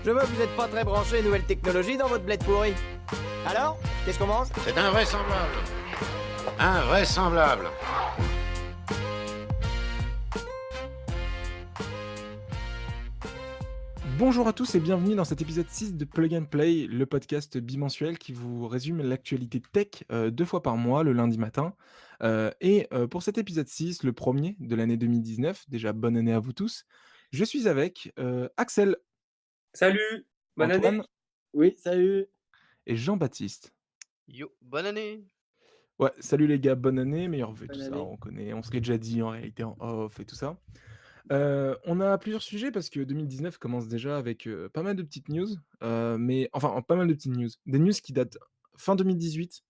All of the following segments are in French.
Je vois que vous n'êtes pas très branché nouvelles technologies dans votre bled pourri. Alors, qu'est-ce qu'on mange? C'est invraisemblable. Invraisemblable. Bonjour à tous et bienvenue dans cet épisode 6 de Plug and Play, le podcast bimensuel qui vous résume l'actualité tech 2 fois par mois, le lundi matin. Pour cet épisode 6, le premier de l'année 2019, déjà bonne année à vous tous, je suis avec Axel, Salut, bonne année. Antoine Oui, salut. et Jean-Baptiste. Yo, bonne année! Ouais, salut les gars, bonne année, meilleurs vœux, Bonne tout ça, année. on connaît, on se l'est déjà dit en réalité en off et tout ça. On a plusieurs sujets parce que 2019 commence déjà avec pas mal de petites news, pas mal de petites news. Des news qui datent fin 2018,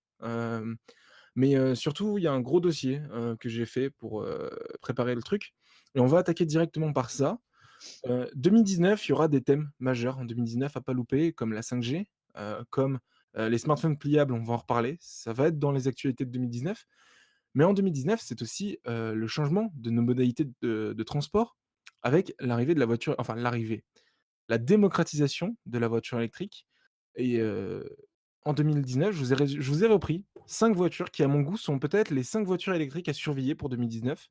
surtout il y a un gros dossier que j'ai fait pour préparer le truc et on va attaquer directement par ça. 2019, il y aura des thèmes majeurs en 2019 à pas louper, comme la 5G, comme les smartphones pliables, on va en reparler, ça va être dans les actualités de 2019. Mais en 2019, c'est aussi le changement de nos modalités de transport avec l'arrivée de la voiture, enfin l'arrivée, la démocratisation de la voiture électrique. Et en 2019, je vous ai repris 5 voitures qui, à mon goût, sont peut-être les 5 voitures électriques à surveiller pour 2019,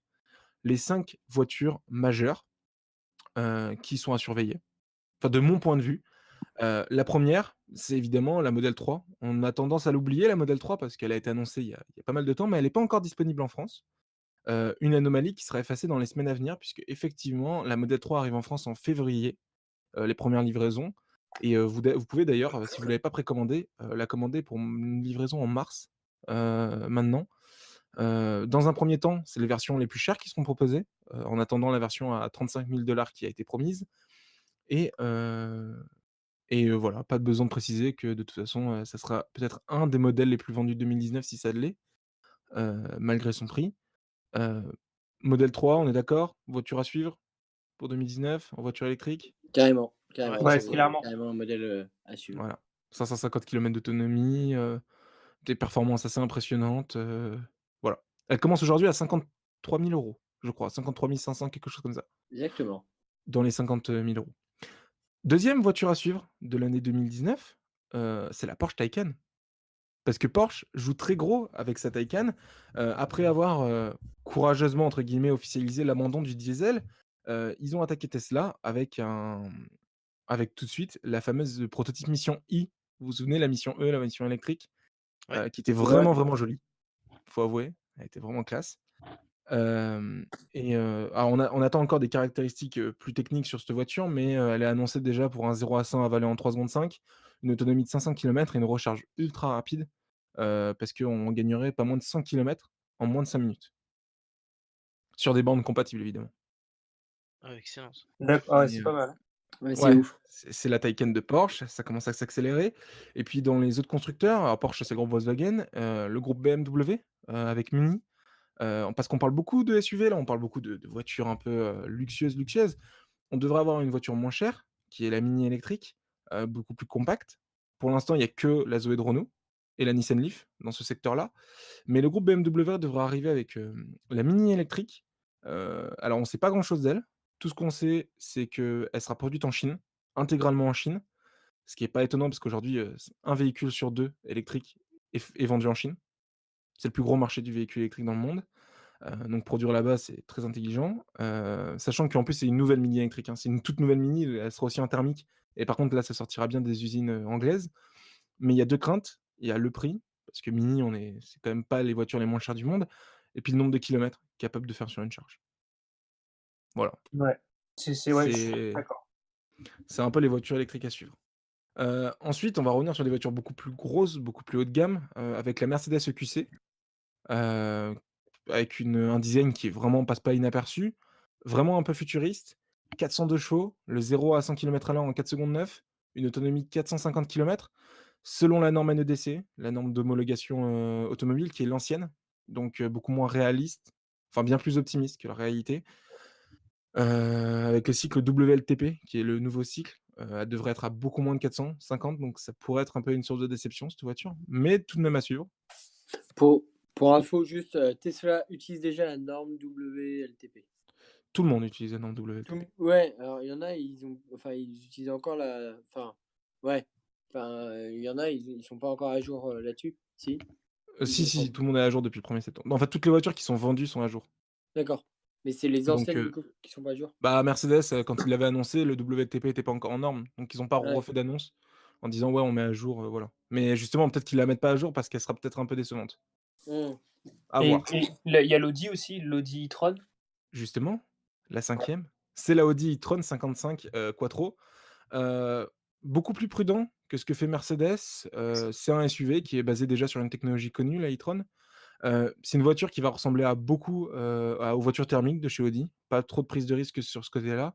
les 5 voitures majeures qui sont à surveiller. Enfin, de mon point de vue. La première, c'est évidemment la Model 3. On a tendance à l'oublier, la Model 3, parce qu'elle a été annoncée il y a pas mal de temps, mais elle n'est pas encore disponible en France. Une anomalie qui sera effacée dans les semaines à venir, puisque effectivement, la Model 3 arrive en France en février, les premières livraisons. Et vous pouvez d'ailleurs, si vous ne l'avez pas précommandée, la commander pour une livraison en mars, maintenant. Dans un premier temps, c'est les versions les plus chères qui seront proposées, en attendant la version à 35 000 qui a été promise. Et voilà, pas besoin de préciser que de toute façon, ça sera peut-être un des modèles les plus vendus de 2019 si ça l'est, malgré son prix. Heu, Model 3, on est d'accord? Voiture à suivre pour 2019 en voiture électrique? Carrément, Ouais, c'est clairement. carrément un modèle à suivre. Voilà. 550 km d'autonomie, des performances assez impressionnantes, voilà. Elle commence aujourd'hui à 53 000 €, je crois, 53 500, quelque chose comme ça, Exactement. dans les 50 000 €. Deuxième voiture à suivre de l'année 2019, c'est la Porsche Taycan. Parce que Porsche joue très gros avec sa Taycan, après avoir, courageusement entre guillemets «officialisé» l'abandon du diesel, ils ont attaqué Tesla avec tout de suite la fameuse prototype Mission I. Vous vous souvenez la Mission E, la mission électrique? Ouais. Qui était Ouais. vraiment, vraiment jolie, faut avouer, elle était vraiment classe. Alors on attend encore des caractéristiques, plus techniques sur cette voiture, mais elle est annoncée déjà pour un 0 à 100 avalé en 3,5 secondes, une autonomie de 500 km et une recharge ultra rapide, parce qu'on gagnerait pas moins de 100 km en moins de 5 minutes. Sur des bornes compatibles évidemment. Ah, excellent ça. D'accord, ouais, Mais, c'est pas mal. Ouais, c'est ouais, ouf. c'est la Taycan de Porsche, ça commence à s'accélérer et puis dans les autres constructeurs, alors Porsche c'est le groupe Volkswagen, le groupe BMW, avec Mini. Parce qu'on parle beaucoup de SUV là, on parle beaucoup de voitures un peu, luxueuses. On devrait avoir une voiture moins chère, qui est la Mini électrique, beaucoup plus compacte. Pour l'instant, il y a que la Zoé de Renault et la Nissan Leaf dans ce secteur-là. Mais le groupe BMW devrait arriver avec, la Mini électrique. Alors on ne sait pas grand-chose d'elle. Tout ce qu'on sait, c'est qu'elle sera produite en Chine, intégralement en Chine, ce qui est pas étonnant parce qu'aujourd'hui, 1 véhicule sur 2 électrique est vendu en Chine. C'est le plus gros marché du véhicule électrique dans le monde. Donc produire là-bas, c'est très intelligent, sachant qu'en plus, c'est une nouvelle Mini électrique, hein. C'est une toute nouvelle Mini, elle sera aussi en thermique et par contre, là, ça sortira bien des usines, anglaises. Mais il y a 2 craintes. Il y a le prix, parce que Mini, c'est quand même pas les voitures les moins chères du monde et puis le nombre de kilomètres capable de faire sur une charge. Voilà, Ouais. Ouais, je suis c'est d'accord. c'est un peu les voitures électriques à suivre. Ensuite, on va revenir sur des voitures beaucoup plus grosses, beaucoup plus haut de gamme, avec la Mercedes EQC. Heu, Avec un design qui est vraiment passe pas inaperçu, vraiment un peu futuriste, 402 chevaux, le 0 à 100 km/h en 4 secondes 9, une autonomie de 450 km, selon la norme NEDC, la norme d'homologation, automobile qui est l'ancienne, donc beaucoup moins réaliste, enfin bien plus optimiste que la réalité. Avec le cycle WLTP qui est le nouveau cycle, elle devrait être à beaucoup moins de 450, donc ça pourrait être un peu une source de déception cette voiture, mais tout de même à suivre. Pour info, juste, Tesla utilise déjà la norme WLTP. Tout le monde utilise un WLTP. Ouais, alors il y en a, ils utilisent encore ouais. Il y en a, ils sont pas encore à jour là-dessus. Si? Si, tout le monde est à jour depuis le 1er septembre. En fait, toutes les voitures qui sont vendues sont à jour. D'accord. Mais c'est les Donc, anciennes du coup qui sont pas à jour. bah, Mercedes, quand ils l'avaient annoncé, le WLTP était pas encore en norme, donc ils ont pas Ouais. refait d'annonce en disant: «Ouais, on met à jour», voilà. Mais justement, peut-être qu'ils la mettent pas à jour parce qu'elle sera peut-être un peu décevante. Mmh. À Et voir. il y a l'Audi aussi, l'Audi e-tron. Justement, la 5e, c'est la Audi e-tron 55, quattro, heu, beaucoup plus prudent que ce que fait Mercedes, c'est un SUV qui est basé déjà sur une technologie connue, la e-tron. C'est une voiture qui va ressembler à beaucoup, aux voitures thermiques de chez Audi. Pas trop de prise de risque sur ce côté-là.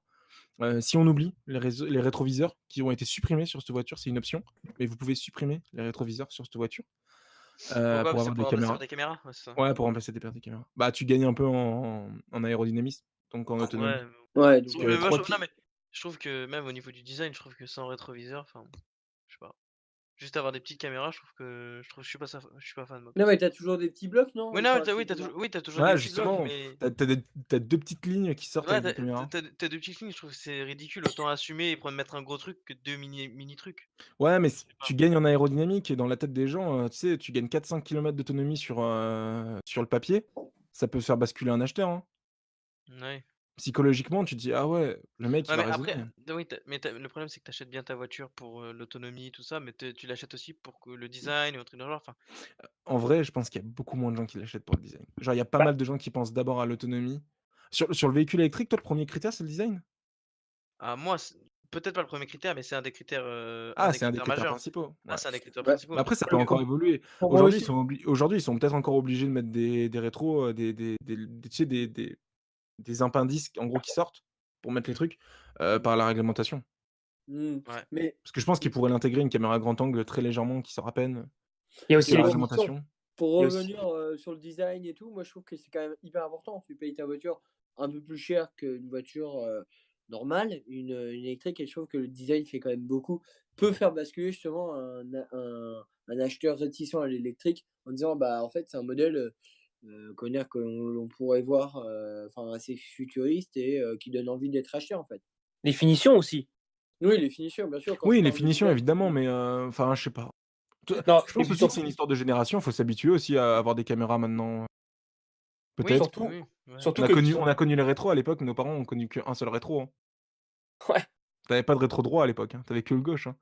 Si on oublie les rétroviseurs qui ont été supprimés sur cette voiture, c'est une option, mais vous pouvez supprimer les rétroviseurs sur cette voiture, Pourquoi? pour C'est avoir des pour remplacer caméras. par des caméras? Ouais, c'est ça. Ouais, pour remplacer des paires de caméras. Bah, tu gagnes un peu en aérodynamisme, donc en autonomie. Ouais, Ouais, Parce donc que mais moi, 3 non, ki mais je trouve que même au niveau du design, je trouve que sans rétroviseur, enfin, je sais pas. Juste avoir des petites caméras, je suis pas fan moi non, mais perso. t'as toujours des petits blocs, non? Oui, non, Enfin, je sais pas. oui, tu toujours des ouais, petits blocs, justement, mais tu as 2 petites lignes qui sortent ouais, avec des caméras. tu 2 petites lignes, je trouve que c'est ridicule. Autant assumer et prendre mettre un gros truc que 2 mini trucs. Ouais, mais c Je sais tu pas. gagnes en aérodynamique et dans la tête des gens, tu sais, tu gagnes 4-5 kilomètres d'autonomie sur le papier, ça peut faire basculer un acheteur, hein. Ouais. Psychologiquement, tu te dis: «Ah ouais, le mec, Ouais, il a mais raisonné». après, oui, le problème, c'est que tu achètes bien ta voiture pour, l'autonomie, tout ça, mais tu l'achètes aussi pour que le design ou un truc dans le genre, enfin, En vrai, je pense qu'il y a beaucoup moins de gens qui l'achètent pour le design. Genre, il y a pas Bah, mal de gens qui pensent d'abord à l'autonomie. Sur le véhicule électrique, toi, le 1er critère, c'est le design? ah moi, peut-être pas le premier critère, mais c'est un Ah, des c'est un des critères critères majeurs. principaux, Ah, ouais. c'est un des critères Ouais. Mais principaux. après, ça peut Ouais, encore évoluer. pour moi aussi. Aujourd'hui, ils sont peut-être encore obligés de mettre des rétros, tu sais, des impendices, en gros, qui sortent pour mettre les trucs, par la réglementation. Mmh. Ouais. Mais Parce que je pense qu'ils pourraient l'intégrer une caméra grand angle très légèrement qui sort à peine. il y a Parce que aussi la les pour finitions. réglementation pour Il y a aussi revenir, sur le design et tout, moi je trouve que c'est quand même hyper important. Tu payes ta voiture un peu plus cher qu'une voiture, normale, une électrique et je trouve que le design fait quand même beaucoup peut faire basculer justement un acheteur réticent à l'électrique en disant: «Bah, en fait, c'est un modèle, qu'on pourrait voir, assez futuriste et qui donne envie d'être acheté, en fait». les finitions aussi. Oui, les finitions, bien sûr, quand je oui, les parle de finitions design. évidemment, mais enfin, je sais pas. Non, Je et pense puis aussi que surtout c'est une histoire de génération, faut s'habituer aussi à avoir des caméras maintenant, Oui, peut-être. surtout oui, ouais. surtout que On a connu les rétros à l'époque, nos parents ont connu qu'un seul rétro, hein. ouais, Tu avais pas de rétro droit à l'époque, hein, tu avais que le gauche, hein.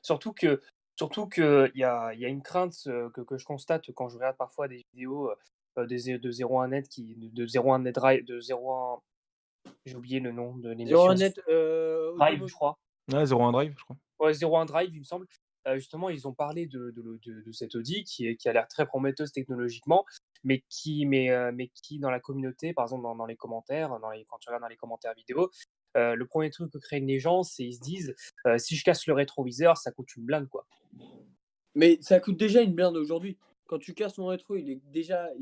surtout que surtout qu'il y a une crainte, que je constate quand je regarde parfois des vidéos, de 01 Net de 01 Net Drive, de 01, j'ai oublié le nom de l'émission. 01 net, Drive, je crois. Ouais, 01 Drive, je crois. Ouais, 01 Drive, il me semble. Justement, ils ont parlé de cette Audi qui a l'air très prometteuse technologiquement, mais qui dans la communauté, par exemple dans les commentaires, quand tu regardes dans les commentaires vidéo, le premier truc que craignent les gens, c'est ils se disent: «Si je casse le rétroviseur, ça coûte une blinde, quoi». Mais ça coûte déjà une blinde aujourd'hui. Quand tu casses ton rétro, ils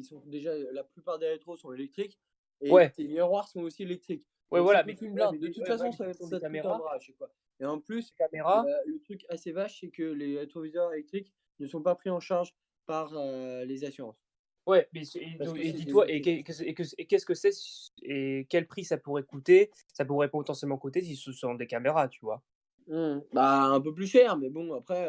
sont déjà la plupart des rétros sont électriques et Ouais, tes miroirs sont aussi électriques. ouais, Donc ça voilà, coûte une blinde. De toute façon, ça ces te coûte un caméras bras à chaque fois. Et en plus, ces caméras le truc assez vache, c'est que les rétroviseurs électriques ne sont pas pris en charge par, les assurances. ouais, mais c'est Parce que et c'est des dis-toi et électriques. qu'est-ce que c'est et quel prix ça pourrait coûter? Ça pourrait potentiellement coûter si ce sont des caméras, tu vois? Bah, un peu plus cher, mais bon après,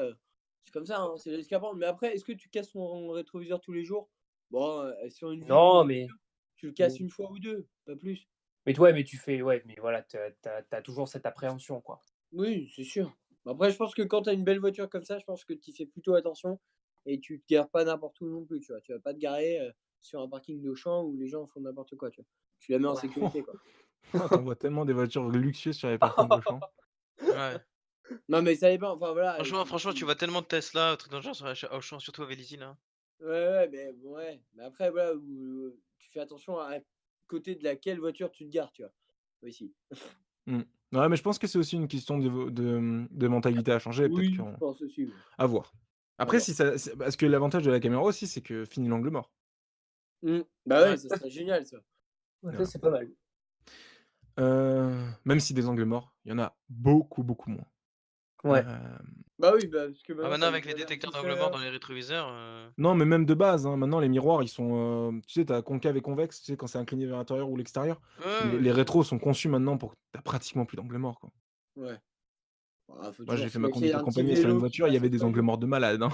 c'est comme ça, hein, c'est le risque à prendre. Mais après, est-ce que tu casses ton rétroviseur tous les jours? Bon, sur une vie d'une Non, voiture, tu le casses une fois ou 2, pas plus. mais tu fais ouais, mais voilà, tu as toujours cette appréhension, quoi. Oui, c'est sûr. Après, je pense que quand tu as une belle voiture comme ça, je pense que tu fais plutôt attention et tu te gares pas n'importe où non plus, tu vois? Tu vas pas te garer, sur un parking d'Auchan où les gens font n'importe quoi, tu vois? Tu la mets en sécurité, quoi. Tu en vois tellement des voitures luxueuses sur les parkings d'Auchan. Ouais. Non, mais ça dépend, enfin voilà, Franchement, tu vois tellement de Tesla, trucs dans le genre sur Auchan, surtout à Vélizy, là. ouais, ouais, mais bon, ouais, mais après voilà tu fais attention à côté de laquelle voiture tu te gares, tu vois? Aussi. Mmh. Ouais, mais je pense que c'est aussi une question de mentalité à changer, peut-être Oui, je qu'on pense aussi, oui. à voir. À Après voir. si ça c'est parce que l'avantage de la caméra aussi, c'est que fini l'angle mort. Bah Ouais. ouais, ça serait génial ça. Ouais, ça, Voilà. c'est pas mal. Même si des angles morts, il y en a beaucoup, beaucoup moins. Ouais. Bah oui, parce que Ah, maintenant, maintenant t'as les avec les détecteurs d'anglement dans avertisseurs. les rétroviseurs, Non, mais même de base, hein, maintenant les miroirs, ils sont, tu sais, tu as concave et convexe, tu sais, quand c'est incliné vers l'intérieur ou l'extérieur. ouais, Les ouais, les je sais. rétros sont conçus maintenant pour que tu pratiquement plus d'angle mort, quoi. Ouais. Bah, faut Moi, toujours j'ai fait se ma méfier conduite d'un petit accompagnée sur une vélo qui voiture, il y passe avait au des angles seuil. morts de malade, hein.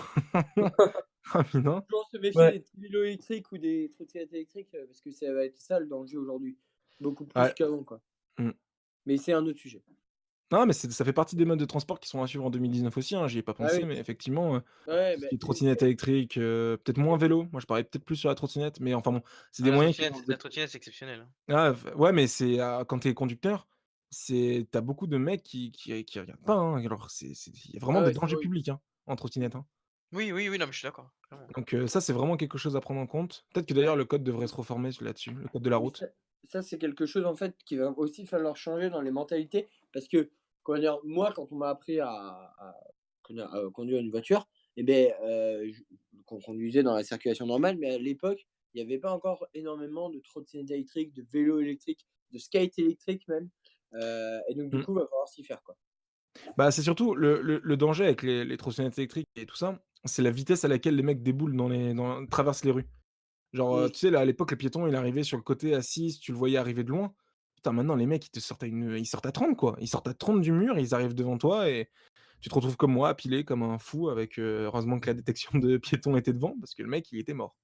Ah mais non. Toujours se méfier Ouais. des petits vélos électriques ou des trottinettes électriques, parce que ça va être ça le danger aujourd'hui. Beaucoup plus Ouais. qu'avant, quoi. Mmh. Mais c'est un autre sujet. Non, mais ça fait partie des modes de transport qui sont à suivre en 2019 aussi, hein, j'y ai pas Ah pensé, oui. mais effectivement, Ouais, tout ce mais qui est trottinette électrique, peut-être moins vélo. Moi, je parlais peut-être plus sur la trottinette, mais enfin bon, c'est Ah, des moyens qui vont se dé la trottinette, c'est exceptionnel, hein. ah v ouais, mais c'est, quand tu es conducteur, tu as beaucoup de mecs qui regardent pas, hein. Alors il y a vraiment ah des ouais, c'est dangers horrible. publics, hein, en trottinette, hein. Oui, oui, oui, non, mais je suis d'accord, clairement. Donc ça, c'est vraiment quelque chose à prendre en compte. Peut-être que Ouais. d'ailleurs le code devrait se reformer là-dessus, le code de la Mais route. ça, c'est quelque chose, en fait, qui va aussi falloir changer dans les mentalités parce que, comment dire? Moi, quand on m'a appris à conduire une voiture et beh, je qu'on conduisait dans la circulation normale, mais à l'époque, il y avait pas encore énormément de trottinettes électriques, de vélos électriques, de skate électriques même, et donc du Mmh. coup, il va falloir s'y faire, quoi. Bah, c'est surtout le danger avec les trottinettes électriques et tout ça, c'est la vitesse à laquelle les mecs déboulent traversent les rues. Genre, Mmh. tu sais, là, à l'époque, le piéton, il arrivait sur le côté à 6, tu le voyais arriver de loin. Putain, maintenant, les mecs, ils sortent à 30, quoi. Ils sortent à 30 du mur, ils arrivent devant toi et tu te retrouves comme moi, appilé comme un fou avec, heureusement que la détection de piéton était devant parce que le mec, il était mort.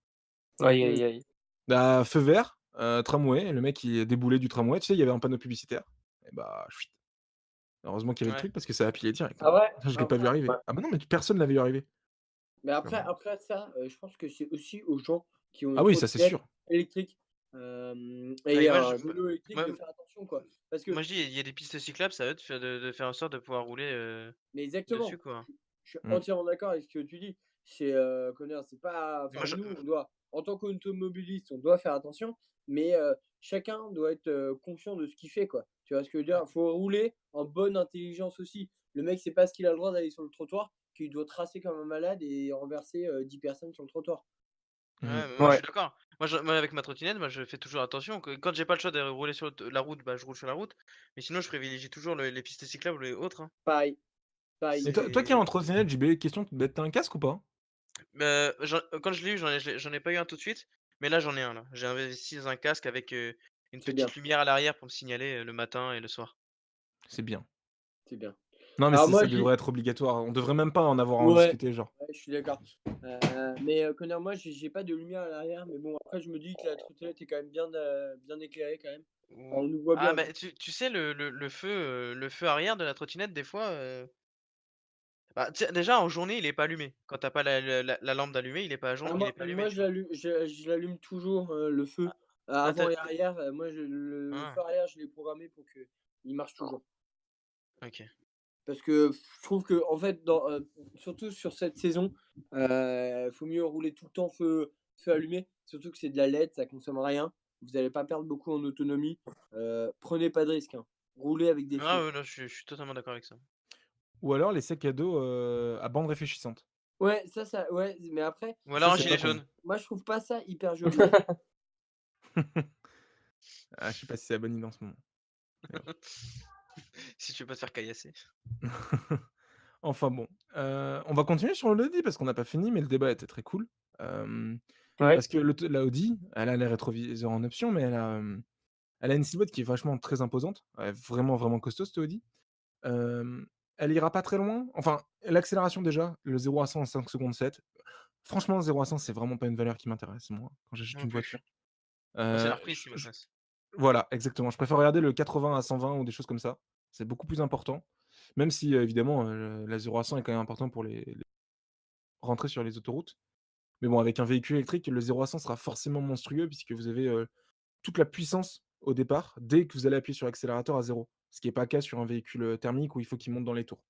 Aïe, Mmh. aïe, aïe. Bah, feu vert, tramway, le mec, il déboulait du tramway, tu sais, il y avait un panneau publicitaire et bah, chut, heureusement qu'il y avait le Ouais. truc parce que ça a appelé direct, hein. Ah ouais? Je l'ai pas vu Après arriver. Ouais. Ah bah non, mais personne l'a vu arriver. Mais Genre, après ça, je pense que c'est aussi aux gens qui ont ah une oui, ça, c'est trottinette sûr. électrique, Non, mais et un vélo électrique moi de faire attention, quoi. Parce que moi, je dis, il y a des pistes cyclables, c'est à eux de faire en sorte de pouvoir rouler, mais dessus, exactement, quoi. je suis Mmh. entièrement d'accord avec ce que tu dis. C'est, comment dire? C'est pas Moi, enfin nous, on doit en tant qu'automobiliste, on doit faire attention, mais chacun doit être, conscient de ce qu'il fait, quoi. Tu vois ce que je veux dire? Faut rouler en bonne intelligence aussi. Le mec sait pas ce qu'il a le droit d'aller sur le trottoir, qu'il doit tracer comme un malade et renverser, 10 personnes sur le trottoir. Mmh. ouais, mais moi, je Ouais. suis d'accord. Moi, avec ma trottinette, moi, je fais toujours attention que quand j'ai pas le choix de rouler sur la route, bah, je roule sur la route. Mais sinon, je privilégie toujours les pistes cyclables et autres, hein. Pareil, pareil. Et toi qui es en C'est trottinette, JB, question toute bête, tu un casque ou pas? quand je l'ai eu, j'en ai pas eu un tout de suite, mais là, j'en ai un, là. J'ai investi dans un casque avec, une C'est bien, petite lumière à l'arrière pour me signaler, le matin et le soir. C'est bien. c'est bien. Non, mais Alors moi ça j'ai devrait être obligatoire. On devrait même pas en avoir à en ouais, discuter, genre. ouais, je suis d'accord. Mais Connor, moi j'ai pas de lumière à l'arrière, mais bon après je me dis que la trottinette est quand même bien éclairée quand même. Enfin, Ou on nous voit ah, bien, mais quoi. tu sais le feu arrière de la trottinette des fois, bah, tu sais déjà en journée il est pas allumé. Quand tu as pas la lampe d'allumée, Ah il est moi pas allumé, moi tu vois? je l'allume toujours, le feu, Ah, ah tu avant as et arrière, moi le ah, feu arrière je l'ai programmé pour qu'il marche toujours. OK. Parce que je trouve qu'en fait surtout sur cette saison, faut mieux rouler tout le temps feu allumé, surtout que c'est de la LED, ça consomme rien. Vous allez pas perdre beaucoup en autonomie. Prenez pas de risques, hein. Roulez avec des Ah feux. ouais, non, je suis totalement d'accord avec ça. Ou alors les sacs à dos, à bande réfléchissante. Ouais, ça ouais, mais après, Ou Ça, alors un c'est pas gilet con. jaune, moi je trouve pas ça hyper joli. Ah, je sais pas si c'est la bonne idée en ce moment. Mais bon. si tu veux pas te faire caillasser. Enfin bon, on va continuer sur l'Audi parce qu'on n'a pas fini, mais le débat était très cool. Hem, Ouais. Parce que la Audi, elle a les rétroviseurs en option, mais elle a une silhouette qui est vachement très imposante. Elle est vraiment, vraiment costaud cette Audi. Hem, Elle ira pas très loin. Enfin, l'accélération déjà, le 0 à 100 en 5 secondes 7. Franchement, 0 à 100, c'est vraiment pas une valeur qui m'intéresse moi, quand j'achète Moi non une voiture. plus. Moi, c'est leur prix qui Je m'intéresse. Voilà, exactement. Je préfère regarder le 80 à 120 ou des choses comme ça. C'est beaucoup plus important. Même si, évidemment, la 0 à 100 est quand même important pour les rentrer sur les autoroutes. Mais bon, avec un véhicule électrique, le 0 à 100 sera forcément monstrueux puisque vous avez, toute la puissance au départ, dès que vous allez appuyer sur l'accélérateur à 0. Ce qui est pas le cas sur un véhicule, thermique où il faut qu'il monte dans les tours.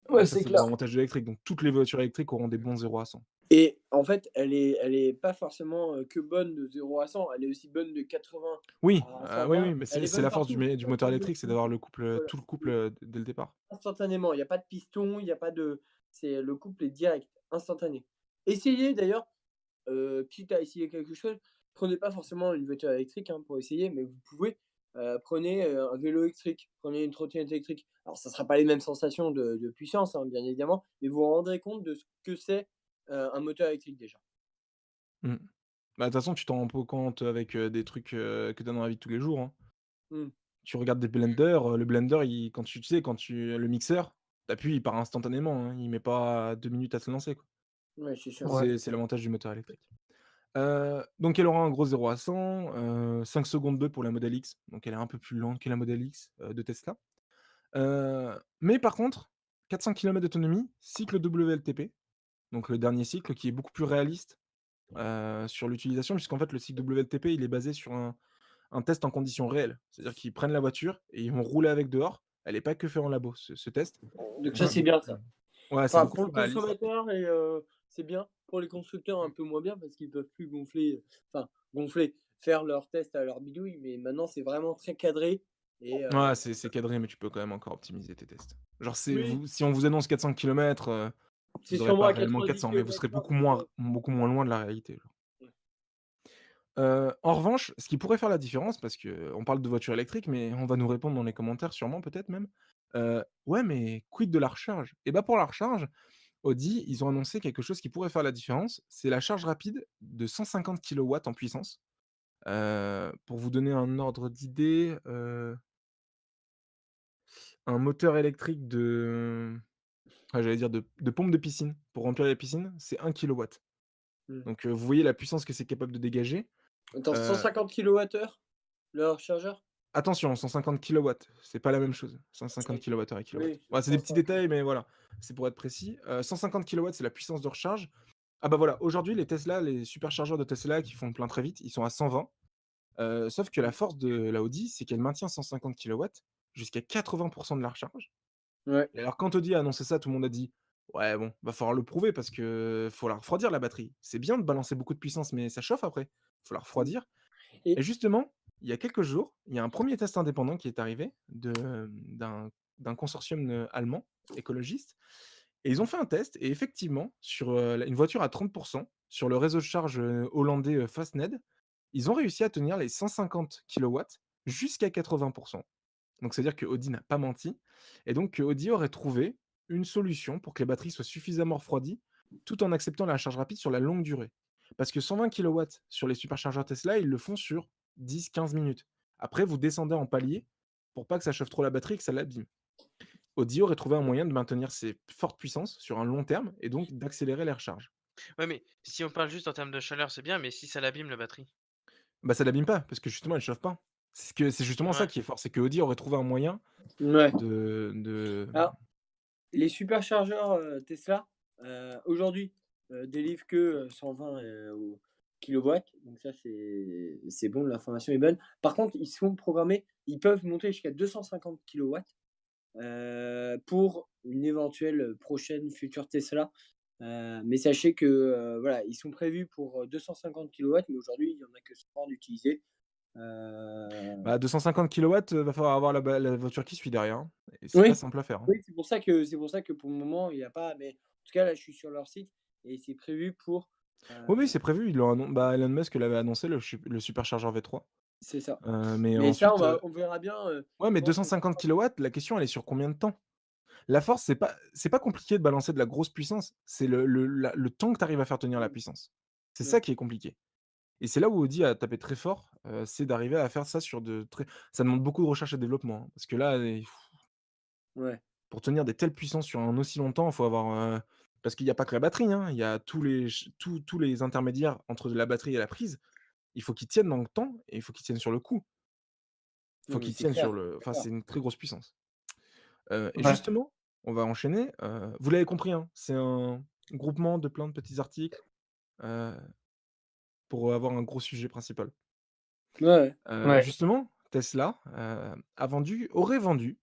Ouais, Ça, c'est c'est des clair. avantages de l'électrique, donc toutes les voitures électriques auront des bons 0 à 100. Et en fait, elle est pas forcément, que bonne de 0 à 100, elle est aussi bonne de 80 Oui, à oui, 120. oui, mais Elle est c'est bonne la force partout. du Comme moteur ça bouge électrique, c'est tout. d'avoir le couple, Voilà, tout le couple, c'est dès le départ. instantanément, il y a pas de piston, il y a pas de c'est le couple est direct, instantané. Essayez d'ailleurs, quitte à essayer quelque chose, prenez pas forcément une voiture électrique, hein, pour essayer, mais vous pouvez. prenez un vélo électrique, prenez une trottinette électrique. Alors, ça ne sera pas les mêmes sensations de puissance, hein, bien évidemment, mais vous vous rendrez compte de ce que c'est un moteur électrique déjà. Mmh. Bah, de toute façon, tu t'en rends pas compte avec, des trucs, que tu as dans la vie de tous les jours, hein. Mmh. Tu regardes des blenders, le blender, il quand tu sais, quand tu le mixeur, tu appuies, il part instantanément, hein. Il met pas 2 minutes à se lancer, quoi. Ouais, c'est sûr. Ouais. C'est l'avantage du moteur électrique. Donc elle aura un gros 0 à 100, 5 secondes 2 pour la Model X, donc elle est un peu plus lente que la Model X, de Tesla. Mais par contre, 400 kilomètres d'autonomie, cycle WLTP, donc le dernier cycle qui est beaucoup plus réaliste, sur l'utilisation puisqu'en fait le cycle WLTP, il est basé sur un test en conditions réelles. C'est-à-dire qu'ils prennent la voiture et ils vont rouler avec dehors. Elle est pas que fait en labo ce test. Donc Donc ça, c'est bien ça. ouais, c'est Enfin, beaucoup pour plus le réaliste. consommateur et c'est bien. Pour les constructeurs, un peu moins bien parce qu'ils peuvent plus gonfler, faire leurs tests à leur bidouille, mais maintenant, c'est vraiment très cadré et Ouais, c'est cadré, mais tu peux quand même encore optimiser tes tests. Genre c'est oui, vous si on vous annonce 400 kilomètres, c'est vous aurez sûrement pas à réellement 90 400, mais vous serez km/h, donc beaucoup moins loin de la réalité, genre. ouais. En revanche, ce qui pourrait faire la différence, parce qu'on parle de voitures électriques, mais on va nous répondre dans les commentaires sûrement, peut-être même. Ouais, mais quid de la recharge? Et bah, pour la recharge, Audi, ils ont annoncé quelque chose qui pourrait faire la différence, c'est la charge rapide de 150 kilowatts en puissance. Pour vous donner un ordre d'idée, un moteur électrique de j'allais dire de pompe de piscine, pour remplir la piscine, c'est 1 kilowatt. Mmh. Donc, vous voyez la puissance que c'est capable de dégager. Attends, Heu 150 kWh le rechargeur? Attention, 150 kilowatts, c'est pas la même chose. 150 OK. kilowattheures et kilowatts. Oui, Ouais, je c'est des pense petits pas que détails, mais voilà, c'est pour être précis. 150 kilowatts, c'est la puissance de recharge. Ah bah voilà, aujourd'hui, les Tesla, les superchargeurs de Tesla qui font le plein très vite, ils sont à 120. Sauf que la force de la Audi, c'est qu'elle maintient 150 kilowatts jusqu'à 80 de la recharge. ouais. Et alors quand Audi a annoncé ça, tout le monde a dit: «Ouais, bon, va falloir le prouver parce que faut la refroidir la batterie. C'est bien de balancer beaucoup de puissance, mais ça chauffe après. Faut la Mmh. refroidir». Et Et justement, il y a quelques jours, il y a un premier test indépendant qui est arrivé d'un consortium, allemand, écologiste, et ils ont fait un test et effectivement, sur, une voiture à 30 sur le réseau de charge, hollandais, Fastned, ils ont réussi à tenir les 150 kilowatts jusqu'à 80. Donc c'est-à-dire que Audi n'a pas menti et donc que Audi aurait trouvé une solution pour que les batteries soient suffisamment refroidies, tout en acceptant la charge rapide sur la longue durée. Parce que 120 kilowatts sur les superchargeurs Tesla, ils le font sur 10-15 minutes. Après, vous descendez en palier pour pas que ça chauffe trop la batterie et que ça l'abîme. Audi aurait trouvé un moyen de maintenir ces fortes puissances sur un long terme et donc d'accélérer les recharges. Ouais, mais si on parle juste en termes de chaleur, c'est bien, mais si ça l'abîme la batterie? Bah, ça l'abîme pas parce que justement, elle chauffe pas. C'est justement ça Ouais. qui est fort, c'est que Audi aurait trouvé un moyen ouais. de Alors, les superchargeurs, Tesla, aujourd'hui, délivrent que, 120, kilowatts, donc ça c'est bon, l'information est bonne. Par contre, ils sont programmés, ils peuvent monter jusqu'à 250 kilowatts, pour une éventuelle, prochaine future Tesla. Mais sachez que, voilà, ils sont prévus pour, 250 kilowatts, mais aujourd'hui, il y en a que 100 d'utilisés. Bah, 250 kilowatts, va falloir avoir la voiture qui suit derrière, hein, et c'est pas Oui, simple à faire, hein. oui, c'est pour ça que pour le moment, il y a pas, mais en tout cas, là, je suis sur leur site et c'est prévu pour, Oui, oui, heu c'est prévu, ils l'ont bah, Elon Musk l'avait annoncé le superchargeur V3, c'est ça. mais Mais ça, ensuite, on verra bien, ouais, je mais pense qu'on 250 kilowatts, la question elle est sur combien de temps? La force, c'est pas compliqué de balancer de la grosse puissance, c'est le temps que tu arrives à faire tenir la puissance. C'est ça ouais, qui est compliqué et c'est là où Audi a tapé très fort, c'est d'arriver à faire ça sur de très ça demande beaucoup de recherche et développement, hein, parce que là, ouais, pour tenir des telles puissances sur un aussi longtemps, il faut avoir, parce qu'il y a pas que la batterie, hein, il y a tous les intermédiaires entre la batterie et la prise. Il faut qu'ils tiennent dans le temps et il faut qu'ils tiennent sur le coup. Il non, faut mais qu'ils c'est tiennent clair, sur le enfin, d'accord. c'est une très grosse puissance. Et Ouais. justement, on va enchaîner, vous l'avez compris, hein, c'est un groupement de plein de petits articles, heu, pour avoir un gros sujet principal. Ouais, ouais, Ouais. Justement, Tesla, aurait vendu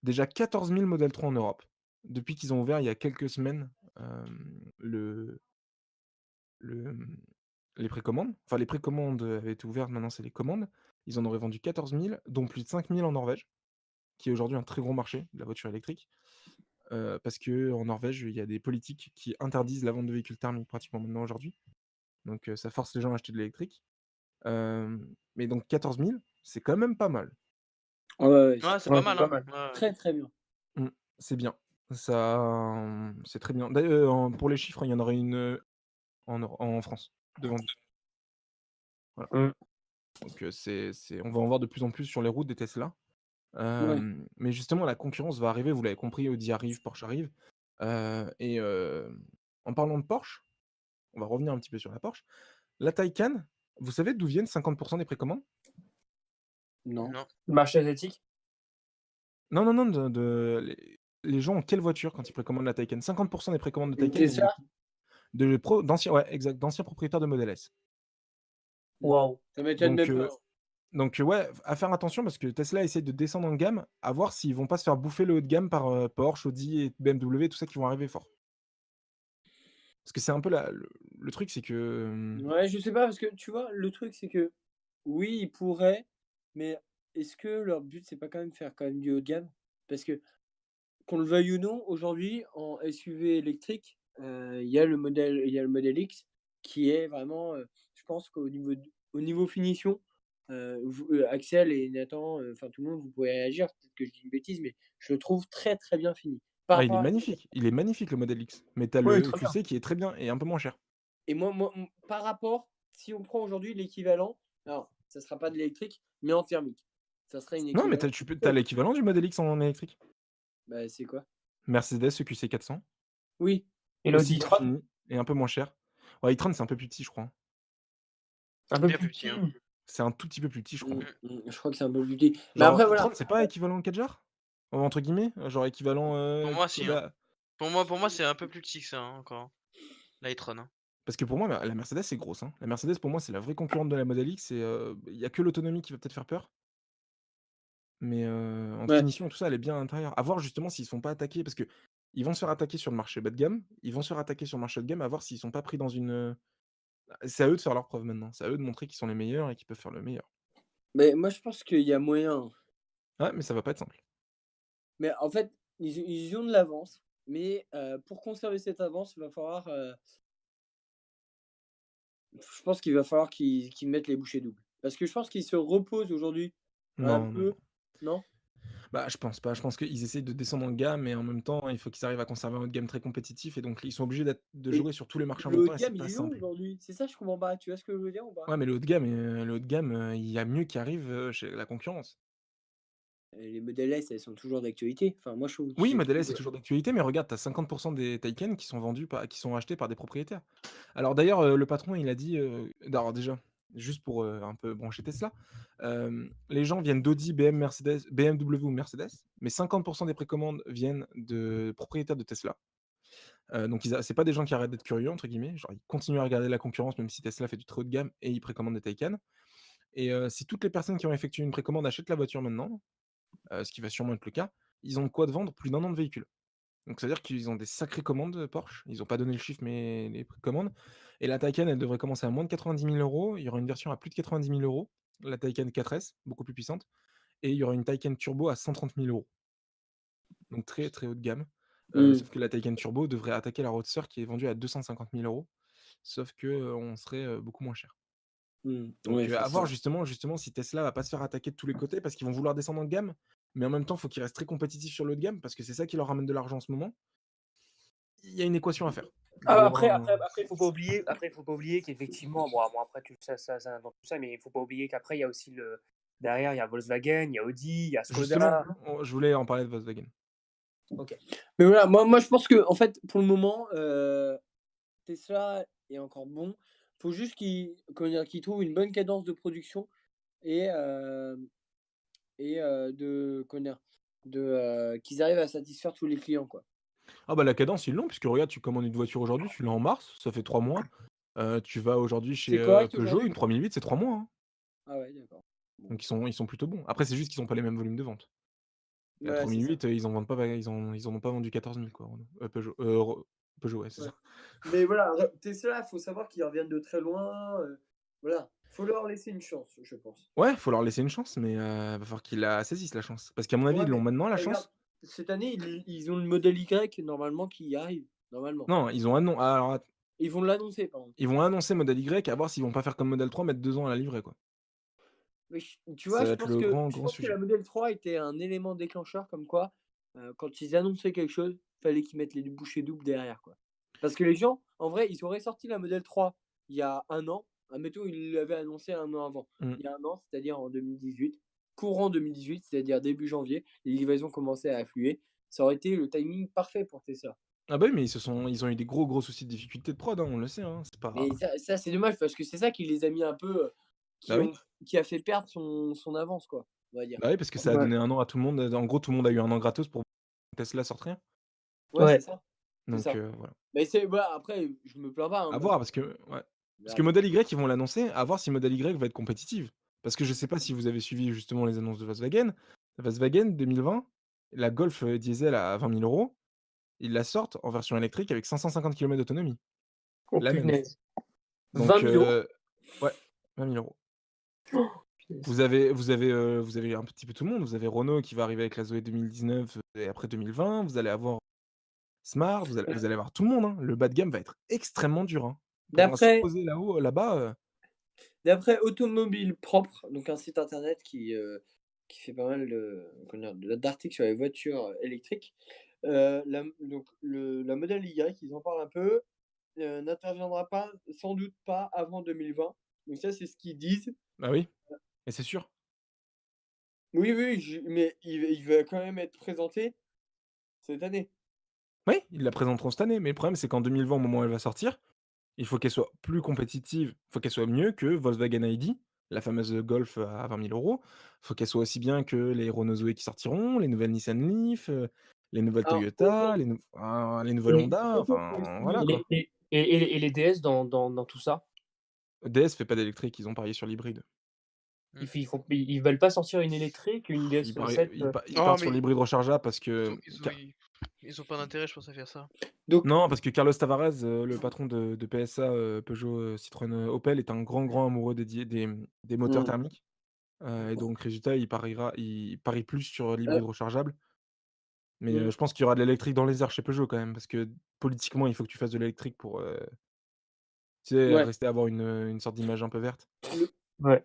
déjà 14 000 Model 3 en Europe, depuis qu'ils ont ouvert il y a quelques semaines, le, mmh, les précommandes. Enfin, les précommandes, avaient été ouvertes, maintenant c'est les commandes. Ils en auraient vendu 14 000, dont plus de 5 000 en Norvège, qui est aujourd'hui un très gros marché de la voiture électrique. Parce qu'en Norvège, il y a des politiques qui interdisent la vente de véhicules thermiques pratiquement maintenant aujourd'hui. Donc ça force les gens à acheter de l'électrique. Mais donc 14 000, c'est quand même pas mal. Ouais, ouais, Ouais, c'est Ouais, pas c'est mal, pas hein. mal. Ouais, ouais. très très bien. Mmh, c'est bien. Ça, c'est très bien. Pour les chiffres, il y en aurait une, en France, de vendue. Voilà. Mmh. Donc on va en voir de plus en plus sur les routes des Tesla. Ouais. Mais justement la concurrence va arriver, vous l'avez compris, Audi arrive, Porsche arrive. En parlant de Porsche, on va revenir un petit peu sur la Porsche. La Taycan, vous savez d'où viennent 50 des précommandes? Non. Non. Le marché asiatique? Non, non, non, les gens ont quelle voiture quand ils précommandent la Taycan? 50 des précommandes de Une Taycan viennent de Tesla? qui? D'anciens, ouais, exact, d'anciens propriétaires de Model S. Waouh! Ça m'étonne Donc même pas. ouais, à faire attention parce que Tesla essaie de descendre en gamme, à voir s'ils vont pas se faire bouffer le haut de gamme par, Porsche, Audi et BMW, tout ça qui vont arriver fort. Parce que c'est un peu le truc, c'est que, Ouais, je sais pas parce que tu vois, le truc c'est que oui, ils pourraient, mais est-ce que leur but c'est pas quand même faire quand même du haut de gamme? Parce que qu'on le veuille ou non, aujourd'hui en SUV électrique, il y a le modèle X qui est vraiment, je pense qu'au niveau finition, Axel et Nathan, enfin tout le monde, vous pouvez réagir, peut-être que je dis une bêtise, mais je le trouve très, très bien fini. Par ah, rapport à il est magnifique le Model X, mais tu as Oui, le très bien. EQC qui est très bien et un peu moins cher. et par rapport, si on prend aujourd'hui l'équivalent, alors ça sera pas de l'électrique, mais en thermique. Ça serait une Non, mais équivalent. tu as l'équivalent du Model X en électrique. Bah, c'est quoi? Mercedes EQC 400, Oui. Et aussi l'Audi bien e-tron? fini et un peu moins cher. Ouais, e-tron, c'est un peu plus petit, je crois, hein. Un peu Bien plus plus petit, petit. hein. C'est un tout petit peu plus petit, je crois. Je crois que c'est un peu plus petit. Mais Genre, après e-tron, voilà, c'est pas équivalent Kadjar? Entre guillemets? Genre équivalent, Pour moi, si, hein. bah, Pour moi, c'est un peu plus petit que ça, hein, encore. La e-tron, hein. parce que pour moi, la Mercedes, c'est grosse, hein. La Mercedes, pour moi, c'est la vraie concurrente de la Model X et il y a que l'autonomie qui va peut-être faire peur. Mais en ouais. finition, tout ça, elle est bien à l'intérieur. À voir justement s'ils se font pas attaquer parce qu'ils vont se faire attaquer sur le marché bas de gamme, ils vont se faire attaquer sur le marché haut de gamme, à voir s'ils sont pas pris dans c'est à eux de faire leurs preuves maintenant. C'est à eux de montrer qu'ils sont les meilleurs et qu'ils peuvent faire le meilleur. Mais moi je pense qu'il y a moyen. Ouais, mais ça va pas être simple. Mais en fait, ils ont de l'avance, mais pour conserver cette avance, il va falloir, je pense qu'il va falloir qu'ils mettent les bouchées doubles. Parce que je pense qu'ils se reposent aujourd'hui un Non, non, non. peu, non? Bah, je pense pas. Je pense qu'ils essayent de descendre en gamme, mais en même temps, il faut qu'ils arrivent à conserver un haut de gamme très compétitif et donc ils sont obligés de Et jouer sur tous les marchés en le même haut temps de et c'est gamme, pas il est où simple. aujourd'hui? C'est ça, je comprends pas. Tu vois ce que je veux dire ou pas? Ouais, mais le haut de gamme, il y a mieux qui arrive, chez la concurrence. Les modèles S, elles sont toujours d'actualité. Enfin, moi, Oui, je Model S, trouve, c'est toujours d'actualité, mais regarde, tu as 50 des Taycan qui sont achetés par des propriétaires. Alors d'ailleurs, le patron, il a dit, alors déjà, juste pour, un peu brancher Tesla, les gens viennent d'Audi, BMW ou Mercedes, mais 50 des précommandes viennent de propriétaires de Tesla. Donc c'est pas des gens qui arrêtent d'être «curieux» entre guillemets, genre ils continuent à regarder la concurrence même si Tesla fait du très haut de gamme et ils précommandent des Taycan et si toutes les personnes qui ont effectué une précommande achètent la voiture maintenant, ce qui va sûrement être le cas, ils ont de quoi de vendre plus d'1 an de véhicule. Donc ça veut dire qu'ils ont des sacrées commandes, Porsche. Ils ont pas donné le chiffre, mais les précommandes et la Taycan, elle devrait commencer à moins de 90 000 €. Il y aura une version à plus de 90 000 €, la Taycan 4S, beaucoup plus puissante et il y aura une Taycan Turbo à 130 000 €. Donc très, très haut de gamme. mmh, Sauf que la Taycan Turbo devrait attaquer la Roadster qui est vendue à 250 000 €. Sauf que, on serait, beaucoup moins cher. Donc, ouais, à voir forcément. justement si Tesla va pas se faire attaquer de tous les côtés parce qu'ils vont vouloir descendre en gamme, mais en même temps, il faut qu'ils restent très compétitifs sur le haut de gamme parce que c'est ça qui leur ramène de l'argent en ce moment. Il y a une équation à faire. Il doit Ah, y après, avoir après, un après, il faut pas oublier qu'effectivement, bon, après, ça dans tout ça, mais il faut pas oublier qu'après, il y a aussi derrière, il y a Volkswagen, il y a Audi, il y a justement, Skoda. je voulais en parler de Volkswagen. Ok. Mais voilà, moi je pense que en fait, pour le moment, Tesla est encore bon. Faut juste qu'ils trouvent une bonne cadence de production et comment dire? Qu'ils arrivent à satisfaire tous les clients, quoi. Ah bah, la cadence, ils l'ont puisque regarde, tu commandes une voiture aujourd'hui, tu l'as en mars, ça fait 3 mois. Tu vas aujourd'hui chez, C'est correct Peugeot, aujourd'hui? une 3008, c'est 3 mois, hein. Ah ouais, d'accord. Bon. Donc ils sont plutôt bons. Après, c'est juste qu'ils ont pas les mêmes volumes de vente. La Ouais, c'est ça. 3008, ils en vendent pas, ils en ont pas vendu 14 000 quoi, Renault Peugeot, Peugeot, ouais, c'est Ouais. ça. Mais voilà, Tesla, faut savoir qu'ils reviennent de très loin, voilà. Faut leur laisser une chance, je pense. Ouais, faut leur laisser une chance, mais va falloir qu'ils la saisissent la chance. Parce qu'à mon avis, Ouais, ils l'ont mais maintenant la regarde, chance. cette année, ils ont le modèle Y normalement qui arrive, normalement. Non, ils ont alors Ils vont l'annoncer, par contre. ils vont annoncer modèle Y, à voir s'ils vont pas faire comme modèle 3, mettre 2 ans à la livrer, quoi. Mais tu Ça vois, va être le je grand pense que la sujet. modèle 3 était un élément déclencheur comme quoi, quand ils annonçaient quelque chose, fallait qu'ils mettent les bouchées doubles derrière, quoi. Parce que les gens, en vrai, ils auraient sorti la modèle 3 il y a un an, admettons, ils l'avaient annoncé un an avant. Mmh. Il y a un an, c'est-à-dire en 2018, courant 2018, c'est-à-dire début janvier, les livraisons commençaient à affluer. Ça aurait été le timing parfait pour Tesla. Ah bah oui, mais ils ont eu des gros soucis de difficulté de prod, hein, on le sait, hein, c'est pas Mais ça c'est dommage parce que c'est ça qui les a mis un peu, bah oui. qui a fait perdre son avance, quoi, on va dire. Bah oui, parce que ça a Ouais. donné 1 an à tout le monde, en gros, tout le monde a eu 1 an gratos pour que Tesla sorte rien. Ouais, Ouais. c'est Donc ça. voilà. Mais c'est voilà, après, je me plains pas, hein, À moi voir je parce que ouais. Parce là, que Model Y, ils vont l'annoncer, à voir si Model Y va être compétitive. Parce que je sais pas si vous avez suivi justement les annonces de Volkswagen. Volkswagen 2020, la Golf, diesel à 20 000 €, ils la sortent en version électrique avec 550 kilomètres d'autonomie, Oh la même. punaise! Donc 20 000 €? ouais, 20 000 €. Punaise. Vous avez un petit peu tout le monde. Vous avez Renault qui va arriver avec la Zoé 2019, et après 2020. Vous allez avoir Smart, vous allez avoir tout le monde, hein. Le bas de gamme va être extrêmement dur, hein. Pour d'après s'imposer là-haut, là-bas, d'après Automobile Propre, donc un site internet qui fait pas mal de comment dire? D'articles sur les voitures, électriques, la modèle Y, ils en parlent un peu, n'interviendra pas, sans doute pas avant 2020. Donc ça, c'est ce qu'ils disent. bah oui, et c'est sûr. Oui, oui, mais il va quand même être présenté cette année. Oui, ils la présenteront cette année, mais le problème, c'est qu'en 2020, au moment où elle va sortir, il faut qu'elle soit plus compétitive, il faut qu'elle soit mieux que Volkswagen ID, la fameuse Golf à 20 000 €. Il faut qu'elle soit aussi bien que les Renault Zoé qui sortiront, les nouvelles Nissan Leaf, les nouvelles Alors Toyota, les nouvelles Et Honda, autant enfin aussi, voilà quoi. les DS dans tout ça? DS fait pas d'électrique, ils ont parié sur l'hybride. Mmh. Ils veulent pas sortir une électrique, une DS Ils parient 7, ils Oh partent sur mais l'hybride rechargeable parce ils que ont ils ont Ca ils ont pas d'intérêt je pense à faire ça. donc non, parce que Carlos Tavares, le patron de PSA, Peugeot, Citroën, Opel est un grand amoureux des moteurs mmh, thermiques, et donc résultat, il parie plus sur l'hybride rechargeable. Mais, mmh, je pense qu'il y aura de l'électrique dans les airs chez Peugeot quand même, parce que politiquement, il faut que tu fasses de l'électrique pour, tu sais, ouais, rester avoir une sorte d'image un peu verte. le ouais.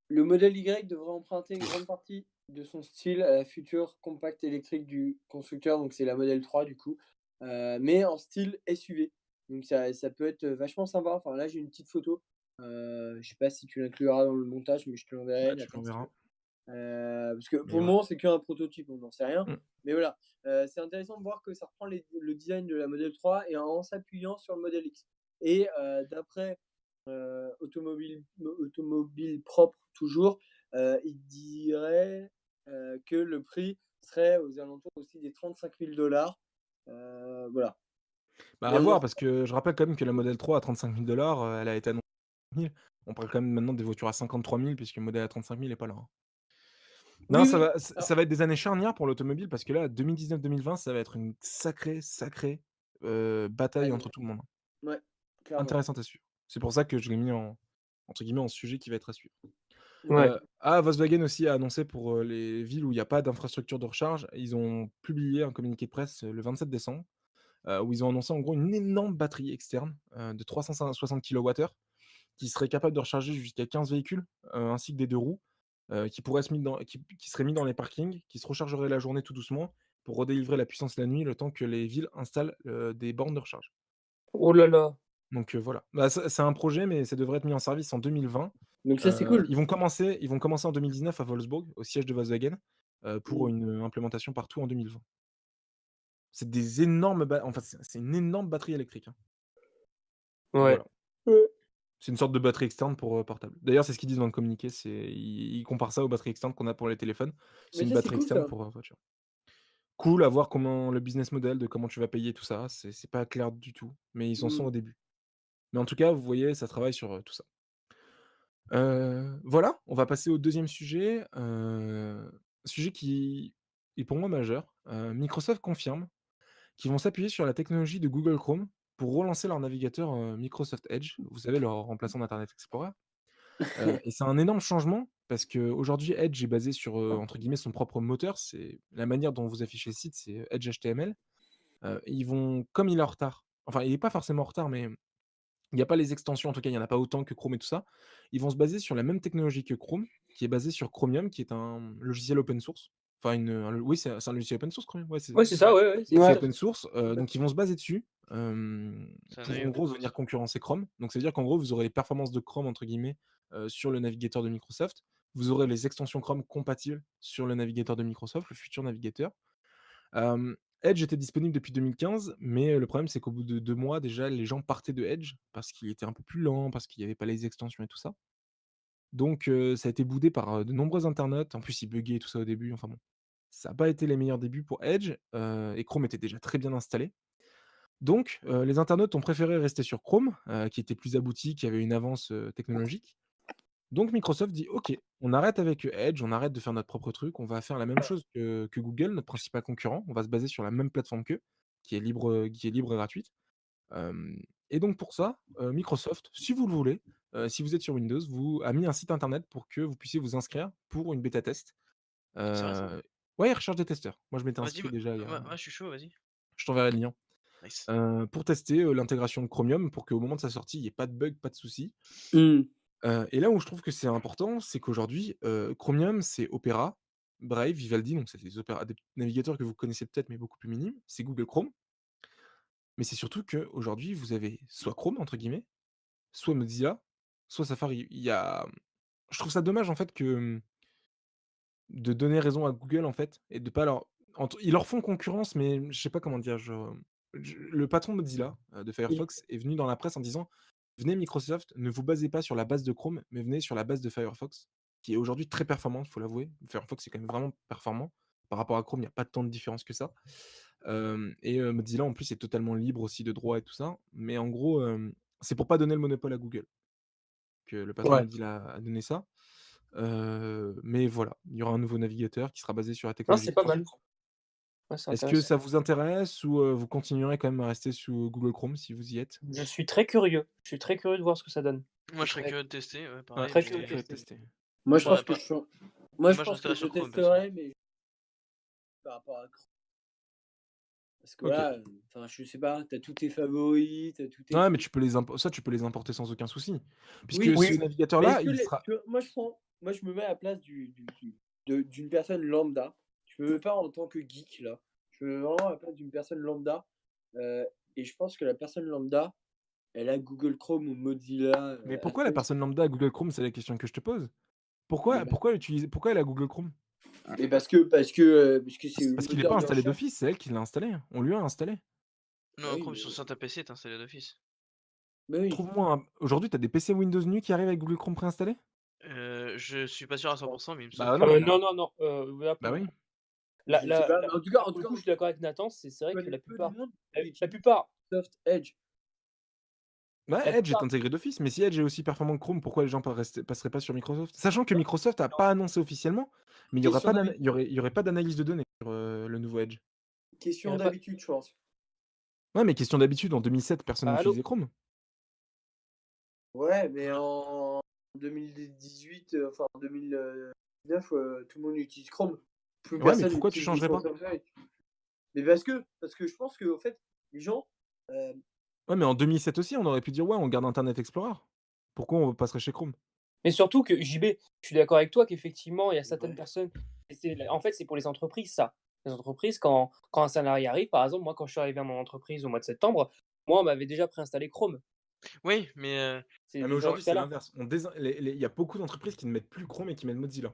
le modèle Y devrait emprunter une grande partie de son style à la future compacte électrique du constructeur, donc c'est la modèle 3 du coup, mais en style SUV. Donc ça peut être vachement sympa. Enfin là, j'ai une petite photo, je sais pas si tu l'incluras dans le montage, mais je te l'enverrai, Bah, tu Nathan, si tu l'enverras. veux. Parce que Mais pour le ouais. moment, c'est qu'un prototype, on n'en sait rien. Mmh. Mais voilà, c'est intéressant de voir que ça reprend le design de la modèle 3 et en s'appuyant sur le modèle X. Et d'après Automobile Propre, toujours, il dirait que le prix serait aux alentours aussi des 35 000 $. Voilà. Bah, Mais à bon, voir parce que je rappelle quand même que la modèle 3 à 35 000 elle a été annoncée à 30 000. On parle quand même maintenant des voitures à 53 000 puisque le modèle à 35 000 est pas là, hein. Non, oui, oui. ça va être des années charnières pour l'automobile parce que là, 2019-2020, ça va être une sacrée, bataille Allez, entre tout le monde, hein. ouais, clairement. Intéressante à suivre. C'est pour ça que je l'ai mis en entre guillemets «en sujet qui va être à suivre». Ouais. Volkswagen aussi a annoncé pour, les villes où il y a pas d'infrastructure de recharge, ils ont publié un communiqué de presse, le 27 décembre, où ils ont annoncé en gros une énorme batterie externe, de 360 kWh qui serait capable de recharger jusqu'à 15 véhicules, ainsi que des 2 roues, qui pourraient se mis dans qui seraient mis dans les parkings, qui se rechargeraient la journée tout doucement pour redélivrer la puissance la nuit, le temps que les villes installent, des bornes de recharge. Oh là là! Donc voilà. Bah, c'est un projet, mais ça devrait être mis en service en 2020. Donc ça, c'est cool. Ils vont commencer en 2019 à Wolfsburg, au siège de Volkswagen, pour Mmh. une implémentation partout en 2020. C'est des énormes ba enfin, c'est une énorme batterie électrique, hein. Ouais. Voilà. Ouais. C'est une sorte de batterie externe pour, portable. D'ailleurs, c'est ce qu'ils disent dans le communiqué, ils comparent ça aux batteries externes qu'on a pour les téléphones. C'est Mais une ça, c'est batterie cool externe ça. pour, voiture. Cool à voir comment le business model de comment tu vas payer tout ça, c'est pas clair du tout, mais ils en sont Mmh. au début. Mais en tout cas, vous voyez, ça travaille sur, tout ça. Voilà, on va passer au deuxième sujet, sujet qui est pour moi majeur. Microsoft confirme qu'ils vont s'appuyer sur la technologie de Google Chrome pour relancer leur navigateur, Microsoft Edge. Vous savez, leur remplaçant d'Internet Explorer. Et c'est un énorme changement parce qu'aujourd'hui Edge est basé sur, entre guillemets «son propre moteur». C'est la manière dont vous affichez le site, c'est Edge HTML. Ils vont comme il est en retard, enfin il est pas forcément en retard, mais Il y a pas les extensions, en tout cas, il y en a pas autant que Chrome et tout ça. Ils vont se baser sur la même technologie que Chrome, qui est basée sur Chromium, qui est un logiciel open source. Enfin oui, c'est un logiciel open source Chromium? Ouais, Ouais, c'est ça, ouais, c'est c'est Ouais. tout à open fait. source, donc ils vont se baser dessus, C'est un pour œil en open gros source. venir concurrencer Chrome. Donc ça veut dire qu'en gros, vous aurez les performances de Chrome entre guillemets, sur le navigateur de Microsoft. Vous aurez les extensions Chrome compatibles sur le navigateur de Microsoft, le futur navigateur. Edge était disponible depuis 2015, mais le problème c'est qu'au bout de 2 mois déjà, les gens partaient de Edge parce qu'il était un peu plus lent, parce qu'il y avait pas les extensions et tout ça. Donc ça a été boudé par, de nombreux internautes. En plus, il buggait et tout ça au début, enfin bon. Ça a pas été les meilleurs débuts pour Edge, et Chrome était déjà très bien installé. Donc les internautes ont préféré rester sur Chrome, qui était plus abouti, qui avait une avance, technologique. Donc Microsoft dit: «OK, on arrête avec, Edge, on arrête de faire notre propre truc, on va faire la même chose que Google, notre principal concurrent. On va se baser sur la même plateforme qu'eux, qui est libre et gratuite». Hem et donc pour ça, Microsoft, si vous le voulez, si vous êtes sur Windows, vous a mis un site internet pour que vous puissiez vous inscrire pour une bêta test. C'est vrai ça? Ouais, ils recherchent des testeurs. Moi, je m'étais Vas-y, inscrit déjà il y a moi je suis chaud, vas-y. je t'enverrai le lien, Nice. pour tester, l'intégration de Chromium pour qu'au moment de sa sortie, il y ait pas de bug, pas de soucis. Mmh. Et là où je trouve que c'est important, c'est qu'aujourd'hui, Chromium, c'est Opera, Brave, Vivaldi, donc c'est des navigateurs que vous connaissez peut-être, mais beaucoup plus minimes. C'est Google Chrome, mais c'est surtout qu'aujourd'hui, vous avez soit Chrome, entre guillemets, soit Mozilla, soit Safari. Je trouve ça dommage, en fait, de donner raison à Google, en fait, et de pas leur ils leur font concurrence, mais je sais pas comment dire, le patron de Mozilla, de Il Firefox, est venu dans la presse en disant: «Venez Microsoft, ne vous basez pas sur la base de Chrome, mais venez sur la base de Firefox», qui est aujourd'hui très performante, faut l'avouer. Firefox est quand même vraiment performant. Par rapport à Chrome, il y a pas tant de différence que ça. Mozilla, en plus, est totalement libre aussi de droits et tout ça. Mais en gros, c'est pour pas donner le monopole à Google que le patron de Ouais. Mozilla a donné ça. Mais voilà, il y aura un nouveau navigateur qui sera basé sur la Non, technologie c'est de pas Chrome. mal. Ouais, c'est Est-ce que intéressant. ça vous intéresse ou, vous continuerez quand même à rester sous Google Chrome si vous y êtes? Je suis très curieux. Je suis très curieux de voir ce que ça donne. Moi Je je serais serais curieux de tester, ouais, Ouais, pareil, très je serais curieux de curieux de tester. tester. Moi, je Ouais, pense que pas moi, je moi je pense que resterais je sur Chrome perso. testerai, mais par rapport à Chrome. Parce que OK. voilà, enfin, je sais pas, tu as tous tes favoris, tu as tous tes Ouais, mais trucs. tu peux les importer sans aucun souci. Oui, Puisque Oui, ce mais est-ce navigateur-là, que il les sera tu vois, moi, je me mets à la place d'une personne lambda. Je me mets pas en tant que geek, là. Je me mets vraiment à la place d'une personne lambda, heu et je pense que la personne lambda, elle a Google Chrome ou Mozilla, mais pourquoi la Adsense. personne lambda a Google Chrome? C'est la question que je te pose. Mais bah Pourquoi elle a Google Chrome? mais parce que c'est le Parce qu'il est pas moteur de installé recherche. d'office, c'est elle qui l'a installé. On lui a installé. Bah Non, oui, Chrome mais sur ta PC est installé d'office. bah oui. Trouve-moi un aujourd'hui, tu as des PC Windows nu qui arrivent avec Google Chrome préinstallé? Je suis pas sûr à 100 mais il me semble Bah que non. oui. Non, non, non, là, Bah pour le oui. coup, Je sais pas, mais là, pour le coup, je suis d'accord avec Nathan, c'est je vrai que connais peu de monde la qui la utilise plupart Microsoft Edge. Ouais, la Edge est plupart intégré d'office, mais si Edge est aussi performant que Chrome, pourquoi les gens passeraient pas sur Microsoft? Sachant que Microsoft a pas annoncé officiellement, mais Question d'habitude, il y aurait pas d'analyse de données sur, le nouveau Edge. il y question en a pas. d'habitude, je pense. Ouais, mais question d'habitude, en 2007, personne Allô? n'utilisait Chrome. Ouais, mais Ouais. en 2018, enfin en 2019, tout le monde utilise Chrome. Plus Ouais, mais personne pourquoi tu utilise des changerais choses pas? comme ça. Mais parce que je pense qu'en fait, les gens, heu, Ouais, mais en 2007 aussi, on aurait pu dire: «Ouais, on garde Internet Explorer». Pourquoi on passerait chez Chrome? Mais surtout que JB, je suis d'accord avec toi qu'effectivement, il y a certaines ouais. personnes et en fait, c'est pour les entreprises ça. Les entreprises, quand un salarié arrive, par exemple, moi, quand je suis arrivé à mon entreprise au mois de septembre, moi, on m'avait déjà préinstallé Chrome. Oui, mais C'est Ah, mais déjà dans aujourd'hui, ce c'est cas-là. l'inverse. On désin les il y a beaucoup d'entreprises qui ne mettent plus Chrome et qui mettent Mozilla.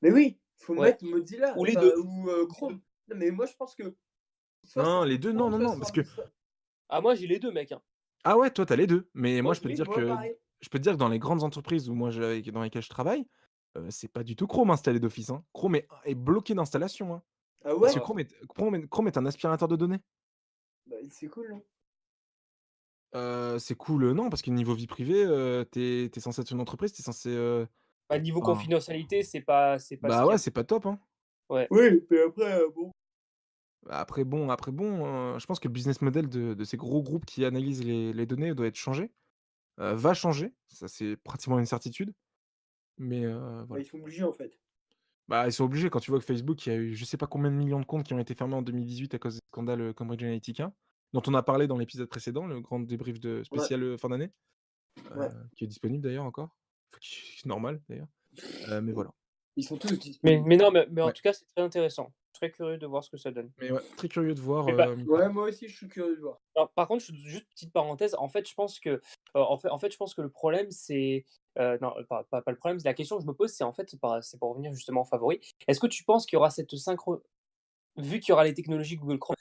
Mais oui, faut Ouais. mettre Mozilla, Ou les enfin 2. ou Chrome. Non, mais moi je pense que soit Non, ça les 2, non, Chrome, non, soit non, ça parce sera que soit Ah moi, j'ai les 2 mec, hein. ah ouais, toi, tu as les 2, mais moi, Oui. moi pareil. je peux te dire que dans les grandes entreprises où moi dans lesquelles je travaille, c'est pas du tout Chrome installé d'office, hein. Chrome est bloqué d'installation, hein. Ah Parce que ouais? Chrome est un aspirateur de données. Bah, c'est cool, non? C'est cool, non, parce que niveau vie privée, tu es censé être une entreprise, tu es censé, Bah, niveau enfin, confidentialité, c'est pas ce bah, qu'il y ouais, a. c'est pas top, hein. Ouais. Oui, mais après, bon. Après bon, je pense que le business model de ces gros groupes qui analysent les données doit être changé, va changer, ça c'est pratiquement une certitude, mais Bah, voilà. ils sont obligés en fait. Bah, ils sont obligés quand tu vois que Facebook, il y a eu je sais pas combien de millions de comptes qui ont été fermés en 2018 à cause des scandales, Cambridge Analytica. dont on a parlé dans l'épisode précédent, le grand débrief de Ouais, spécial fin d'année, ouais. qui est disponible d'ailleurs encore. Enfin, qui est normal d'ailleurs. Mais voilà. Ils sont tous Mais, disponibles. mais non, mais en Ouais. tout cas, c'est très intéressant. Très curieux de voir ce que ça donne. Mais ouais, très curieux de voir. Mais bah, Ouais, moi aussi, je suis curieux de voir. alors, par contre, juste petite parenthèse, en fait, je pense que, je pense que le problème, c'est, non, pas le problème, c'est la question que je me pose, c'est en fait, c'est pour revenir justement aux favoris. Est-ce que tu penses qu'il y aura cette vu qu'il y aura les technologies Google Chrome,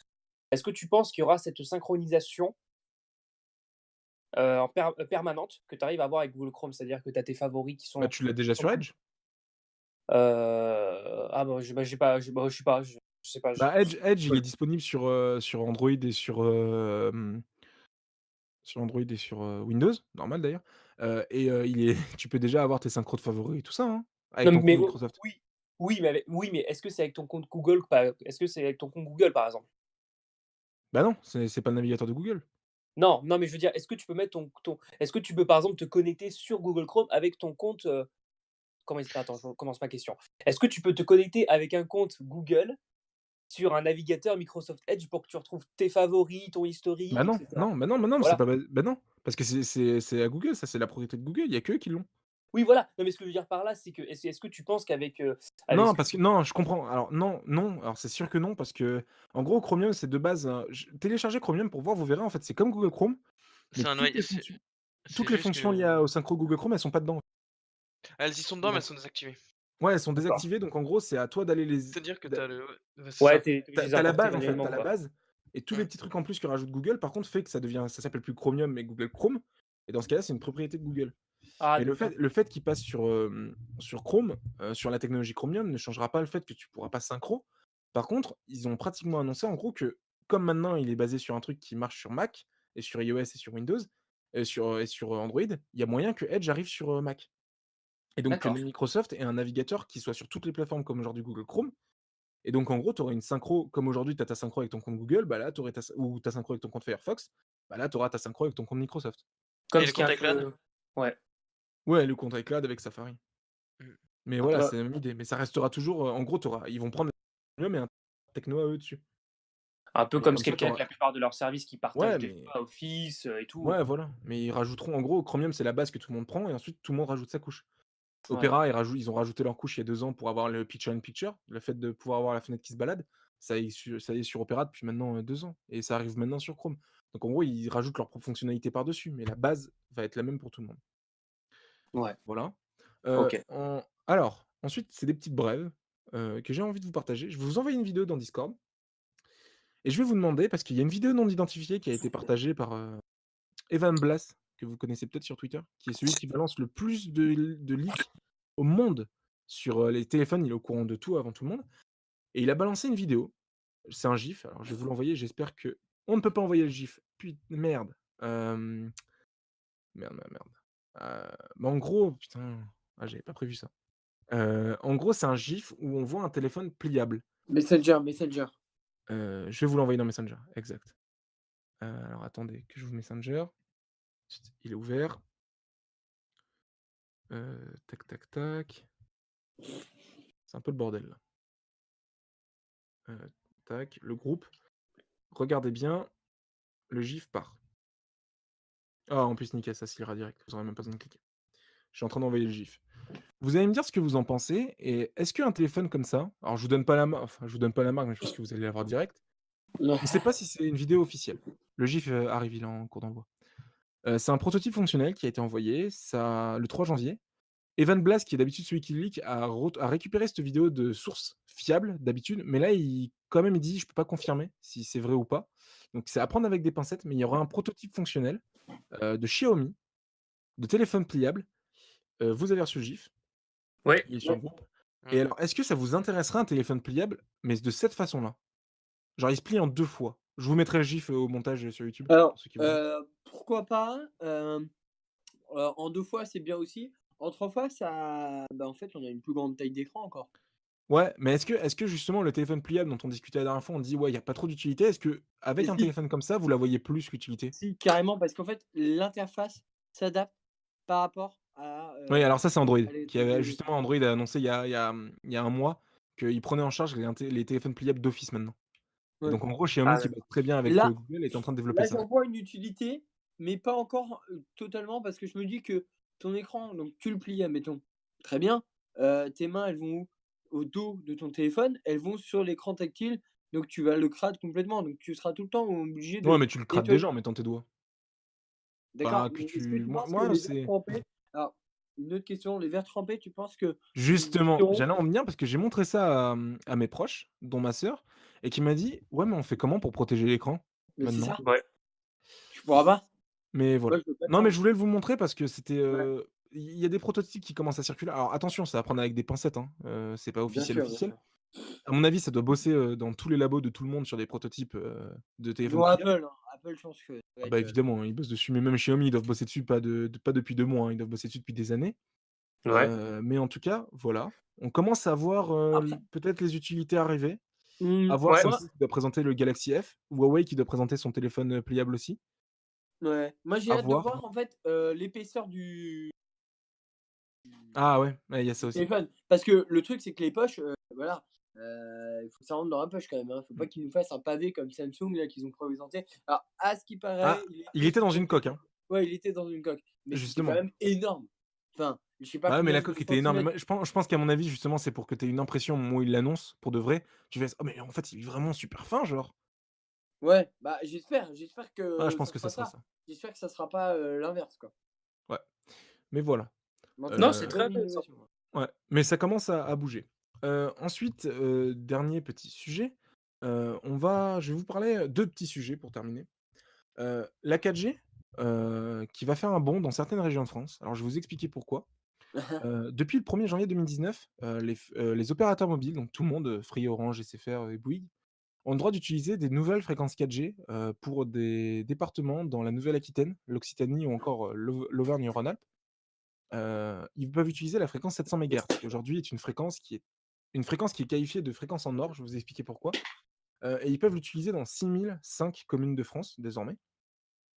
est-ce que tu penses qu'il y aura cette synchronisation permanente que tu arrives à avoir avec Google Chrome? C'est-à-dire que tu as tes favoris qui Bah, sont. tu l'as déjà sur Edge? Ah, bah, j'ai pas, je sais pas, je sais pas. Bah, Edge, il est disponible sur Android et sur Android et sur, Windows, normal d'ailleurs, il est tu peux déjà avoir tes synchros de favoris et tout ça, hein, avec Non, ton mais compte Microsoft. oui, mais est-ce que c'est avec ton compte Google, pas est-ce que c'est avec ton compte Google, par exemple? Bah non, c'est pas le navigateur de Google. Non, non, mais je veux dire, est-ce que tu peux mettre ton est-ce que tu peux, par exemple, te connecter sur Google Chrome avec ton compte, comment il attends, je recommence ma question. Est-ce que tu peux te connecter avec un compte Google sur un navigateur Microsoft Edge pour que tu retrouves tes favoris, ton Bah historique, et non, cetera? non, bah non, bah non, c'est Voilà. pas bah non, parce que c'est à Google, ça, c'est la propriété de Google, il y a qu'eux qui l'ont. Oui, voilà. Non, mais ce que je veux dire par là, c'est que est-ce que tu penses qu'avec, avec Non, ce que parce que non, je comprends. Alors non, alors c'est sûr que non, parce que en gros, Chromium, c'est de base, téléchargez Chromium pour voir, vous verrez, en fait, c'est comme Google Chrome, mais C'est un noyau, c'est toutes les juste fonctions liées que au synchro Google Chrome, elles sont pas dedans. elles y sont dedans, mais elles sont désactivées. Ouais, elles sont d'accord. désactivées, donc en gros, c'est à toi d'aller les C'est-à-dire que d'a t'as le ouais, c'est Ouais, ça. tu es tu obligé de les as la importer base, en fait, tu manuellement, as la quoi. base et tous les Mmh. petits trucs en plus que rajoute Google, par contre, fait que ça s'appelle plus Chromium, mais Google Chrome et dans ce cas-là, c'est une propriété de Google. Ah, Mais le d'accord. fait le fait qu'il passe sur Chrome, sur la technologie Chromium ne changera pas le fait que tu pourras pas synchro. Par contre, ils ont pratiquement annoncé, en gros, que comme maintenant il est basé sur un truc qui marche sur Mac et sur iOS et sur Windows et sur Android, il y a moyen que Edge arrive sur, Mac et donc que D'accord. Microsoft ait un navigateur qui soit sur toutes les plateformes comme aujourd'hui Google Chrome et donc en gros, tu aurais une synchro comme aujourd'hui tu as ta synchro avec ton compte Google, bah là tu aurais ta synchro avec ton compte Firefox, bah là tu auras ta synchro avec ton compte Microsoft. Comme Et le ce qui est compte un iCloud? peu ouais. Ouais, le compte iCloud avec Safari. Mmh. Mais Un peu, voilà, c'est la même idée. Mais ça restera toujours, en gros, ils vont prendre mais un techno à eux dessus. Et comme comme ce qui est ça, le cas avec la plupart de leurs services qui partagent ouais, des mais fois Office, et tout. ouais, voilà. Mais ils rajouteront, en gros, Chromium, c'est la base que tout le monde prend et ensuite tout le monde rajoute sa couche. Ouais. Opera, ils ont rajouté leur couche il y a 2 ans pour avoir le picture in picture, le fait de pouvoir avoir la fenêtre qui se balade. Ça y est sur Opera depuis maintenant, 2 ans et ça arrive maintenant sur Chrome. Donc en gros, ils rajoutent leurs propres fonctionnalités par-dessus, mais la base va être la même pour tout le monde. Ouais. Voilà. OK. Alors, ensuite, c'est des petites brèves, que j'ai envie de vous partager. Je vais vous envoyer une vidéo dans Discord et je vais vous demander, parce qu'il y a une vidéo non identifiée qui a été partagée par, Evan Blass, que vous connaissez peut-être sur Twitter, qui est celui qui balance le plus de leaks au monde sur, les téléphones. Il est au courant de tout avant tout le monde et il a balancé une vidéo. C'est un GIF, alors je vais vous l'envoyer, j'espère que on ne peut pas envoyer le GIF. Merde, merde, merde, merde. Bah, en gros, putain, j'avais pas prévu ça. En gros, c'est un GIF où on voit un téléphone pliable. Messenger. Je vais vous l'envoyer dans Messenger, exact. Alors attendez que j'ouvre Messenger. Il est ouvert. Tac, tac, tac. C'est un peu le bordel là. Tac, le groupe. Regardez bien, le GIF part. Ah, en plus, nickel, ça se lira direct. Vous aurez même pas besoin de cliquer. Je suis en train d'envoyer le GIF. Vous allez me dire ce que vous en pensez et est-ce qu'un téléphone comme ça, alors je vous donne pas la marque, enfin je vous donne pas la marque, mais je pense que vous allez l'avoir direct. Non. On ne sait pas si c'est une vidéo officielle. Le GIF, arrive, il est en cours d'envoi. C'est un prototype fonctionnel qui a été envoyé, le 3 janvier. Evan Blass, qui est d'habitude celui qui leak, a récupéré cette vidéo de source fiable d'habitude, mais là, quand même, il dit: «Je peux pas confirmer si c'est vrai ou pas». Donc c'est à prendre avec des pincettes, mais il y aura un prototype fonctionnel, de Xiaomi, de téléphone pliable. Vous avez reçu le GIF, Ouais. il est sur le groupe Mmh. et alors, est-ce que ça vous intéresserait un téléphone pliable, mais de cette façon-là? Genre, il se plie en 2 fois. Je vous mettrai le GIF, au montage, sur YouTube, Alors, pour ceux qui voudront. pourquoi pas, en 2 fois, c'est bien aussi. En 3 fois, ça bah, en fait, on a une plus grande taille d'écran encore. Ouais, mais est-ce que justement le téléphone pliable dont on discutait la dernière fois, on dit: «Ouais, il y a pas trop d'utilité». Est-ce Mais qu'avec un si, téléphone comme ça, vous la voyez plus l'utilité? si, carrément, parce qu'en fait, l'interface s'adapte par rapport Oui, alors ça, c'est Android, à les qui avait technologies. justement Android a annoncé il y a un mois qu'il prenait en charge les téléphones pliables d'office maintenant. Et Ouais. donc en gros, Xiaomi Ah, qui d'accord. bosse très bien avec Là, Google est en train de développer là, ça. j'en vois une utilité, mais pas encore totalement, parce que je me dis que ton écran, donc tu le plies, admettons, très bien. Tes mains, elles vont où? Au dos de ton téléphone, elles vont sur l'écran tactile, donc tu vas le crade complètement. Donc tu seras tout le temps obligé Ouais, de mais tu le crates nettoyer. déjà en mettant tes doigts. D'accord, Pas que mais est-ce que tu tu moi penses que moi les verres c'est trempés, alors, une autre question, les verres trempés, tu penses que ils justement, seront j'allais en venir parce que j'ai montré ça à mes proches, dont ma sœur, et qui m'a dit: «Ouais, mais on fait comment pour protéger l'écran mais c'est maintenant?» ça, Ouais. tu pourras pas? Mais Moi, voilà. je veux pas Non, mais tremper. je voulais vous montrer parce que c'était, Ouais, il y a des prototypes qui commencent à circuler. Alors attention, c'est à prendre avec des pincettes, hein, c'est pas bien officiel, sûr, bien officiel. sûr. À mon avis, ça doit bosser, dans tous les labos de tout le monde sur des prototypes, de téléphones Dont pliables. Apple, hein. Apple, je pense que ça va Ah bah, être, évidemment, hein, ils bossent dessus, mais même Xiaomi, ils doivent bosser dessus pas depuis 2 mois, hein, ils doivent bosser dessus depuis des années. Ouais. Mais en tout cas, voilà, on commence à voir, après, l peut-être les utilités arriver, à voir Ouais. moi Samsung qui doit présenter le Galaxy F, Huawei qui doit présenter son téléphone, pliable aussi, ouais, moi j'ai à hâte de voir. voir en fait, l'épaisseur Ah ouais, ouais, il y a ça du aussi. téléphone. Parce que le truc, c'est que les poches, voilà, il faut que ça rentre dans la poche quand même, hein. Faut pas Mmh. qu'ils nous fassent un pavé comme Samsung là qu'ils ont présenté. Alors, à ce qui Ah, paraît, il il était était sur dans le une coque, téléphone. hein, Ouais, il était dans une coque, mais c'était quand justement. même énorme. Enfin, je sais pas Bah ouais, mais combien la de coque était énorme, mais centimètres. moi je pense qu'à mon avis, justement, c'est pour que tu aies une impression au moment où ils l'annoncent, pour de vrai, tu fasses: «Oh mais en fait, il est vraiment super fin, genre». Ouais, bah, j'espère Ah, je que pense ça que ça sera sera ça. ça. J'espère que ça sera pas, l'inverse, quoi. Ouais, mais voilà. Mais en tout cas, Non, c'est c'est une très bonne intéressant. innovation, ouais. Ouais, mais ça commence à bouger. Ensuite, dernier petit sujet, je vais vous parler, 2 petits sujets pour terminer. La 4G, qui va faire un bond dans certaines régions de France. Alors je vais vous expliquer pourquoi. Depuis le 1er janvier 2019, les opérateurs mobiles, donc tout le monde, Free, Orange, SFR et Bouygues, ont le droit d'utiliser des nouvelles fréquences 4G, pour des départements dans la Nouvelle-Aquitaine, l'Occitanie ou encore, l'Auvergne-Rhône-Alpes. Ils peuvent utiliser la fréquence 700 MHz qui aujourd'hui est une fréquence qui est qualifiée de fréquence en or, je vais vous expliquer pourquoi. Et ils peuvent l'utiliser dans 6005 communes de France désormais.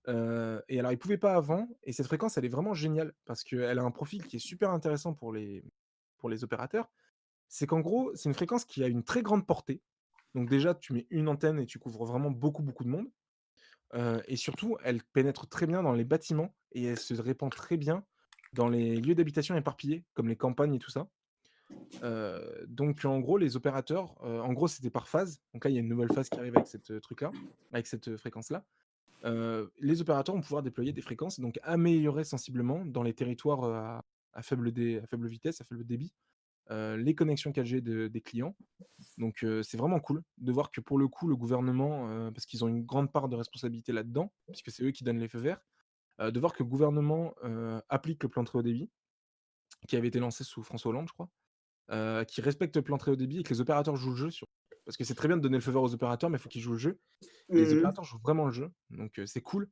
Et alors ils pouvaient pas avant et cette fréquence elle est vraiment géniale parce qu'elle a un profil qui est super intéressant pour les opérateurs. C'est qu'en gros, c'est une fréquence qui a une très grande portée. Donc déjà, tu mets une antenne et tu couvres vraiment beaucoup, beaucoup de monde. Et surtout, elle pénètre très bien dans les bâtiments et elle se répand très bien dans les lieux d'habitation éparpillés, comme les campagnes et tout ça. Donc en gros, les opérateurs, en gros, c'était par phase. Donc là, il y a une nouvelle phase qui arrive avec cette, truc-là, avec cette, fréquence-là. Les opérateurs vont pouvoir déployer des fréquences, donc améliorer sensiblement dans les territoires, à faible vitesse, à faible débit, les connexions 4G des clients. Donc c'est vraiment cool de voir que pour le coup, le gouvernement, parce qu'ils ont une grande part de responsabilité là-dedans, puisque c'est eux qui donnent les feux verts, de voir que le gouvernement, applique le plan très haut débit, qui avait été lancé sous François Hollande, je crois, qui respecte le plan très haut débit et que les opérateurs jouent le jeu parce que c'est très bien de donner le feu vert aux opérateurs, mais il faut qu'ils jouent le jeu et les Mmh. opérateurs jouent vraiment le jeu, donc c'est cool.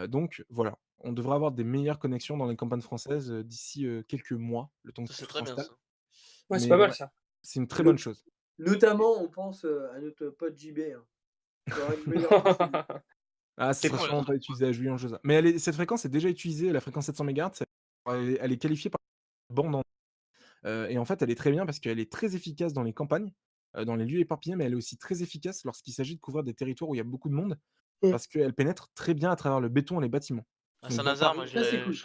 Donc voilà, on devrait avoir des meilleures connexions dans les campagnes françaises, d'ici, quelques mois, le temps que Ça, c'est tout très bien s'installe. ça. Ouais, c'est pas Mais mal ouais, ça. c'est une très No bonne chose. Notamment, on pense, à notre pote JB, hein, qui aura une meilleure connexion. Ah, ça C'est sera bon, sûrement pas utilisé à Julian Josa. Mais cette fréquence est déjà utilisée, la fréquence 700 MHz, elle est qualifiée par bande en et en fait, elle est très bien parce qu'elle est très efficace dans les campagnes, dans les lieux éparpillés, mais elle est aussi très efficace lorsqu'il s'agit de couvrir des territoires où il y a beaucoup de monde, Mmh. parce qu'elle pénètre très bien à travers le béton et les bâtiments. à Donc dans Saint-Lazare, moi Paris Ça, c'est j'irais, cool. je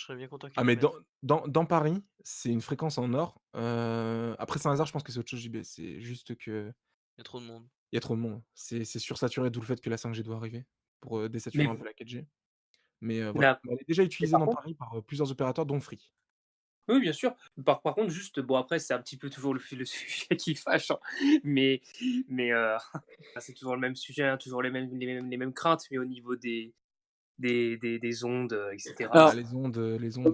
serais bien content qu'ils ah la mais mettent. dans Paris, c'est une fréquence en or, après Saint-Lazare, je pense que c'est autre chose JB, c'est juste qu'il Il y a trop de monde. y a trop de monde. C'est sursaturé, d'où le fait que la 5G doit arriver pour, désaturer Mais, un peu la 4G. Mais mais, voilà. Mais elle est déjà mais utilisée par dans contre, Paris par, plusieurs opérateurs dont Free. oui, bien sûr. Par contre, juste, bon, après, c'est un petit peu toujours le sujet qui fâche, hein, mais, mais c'est toujours le même sujet, hein, toujours les mêmes craintes, mais au niveau des ondes, etc. Ah Alors, les on ondes,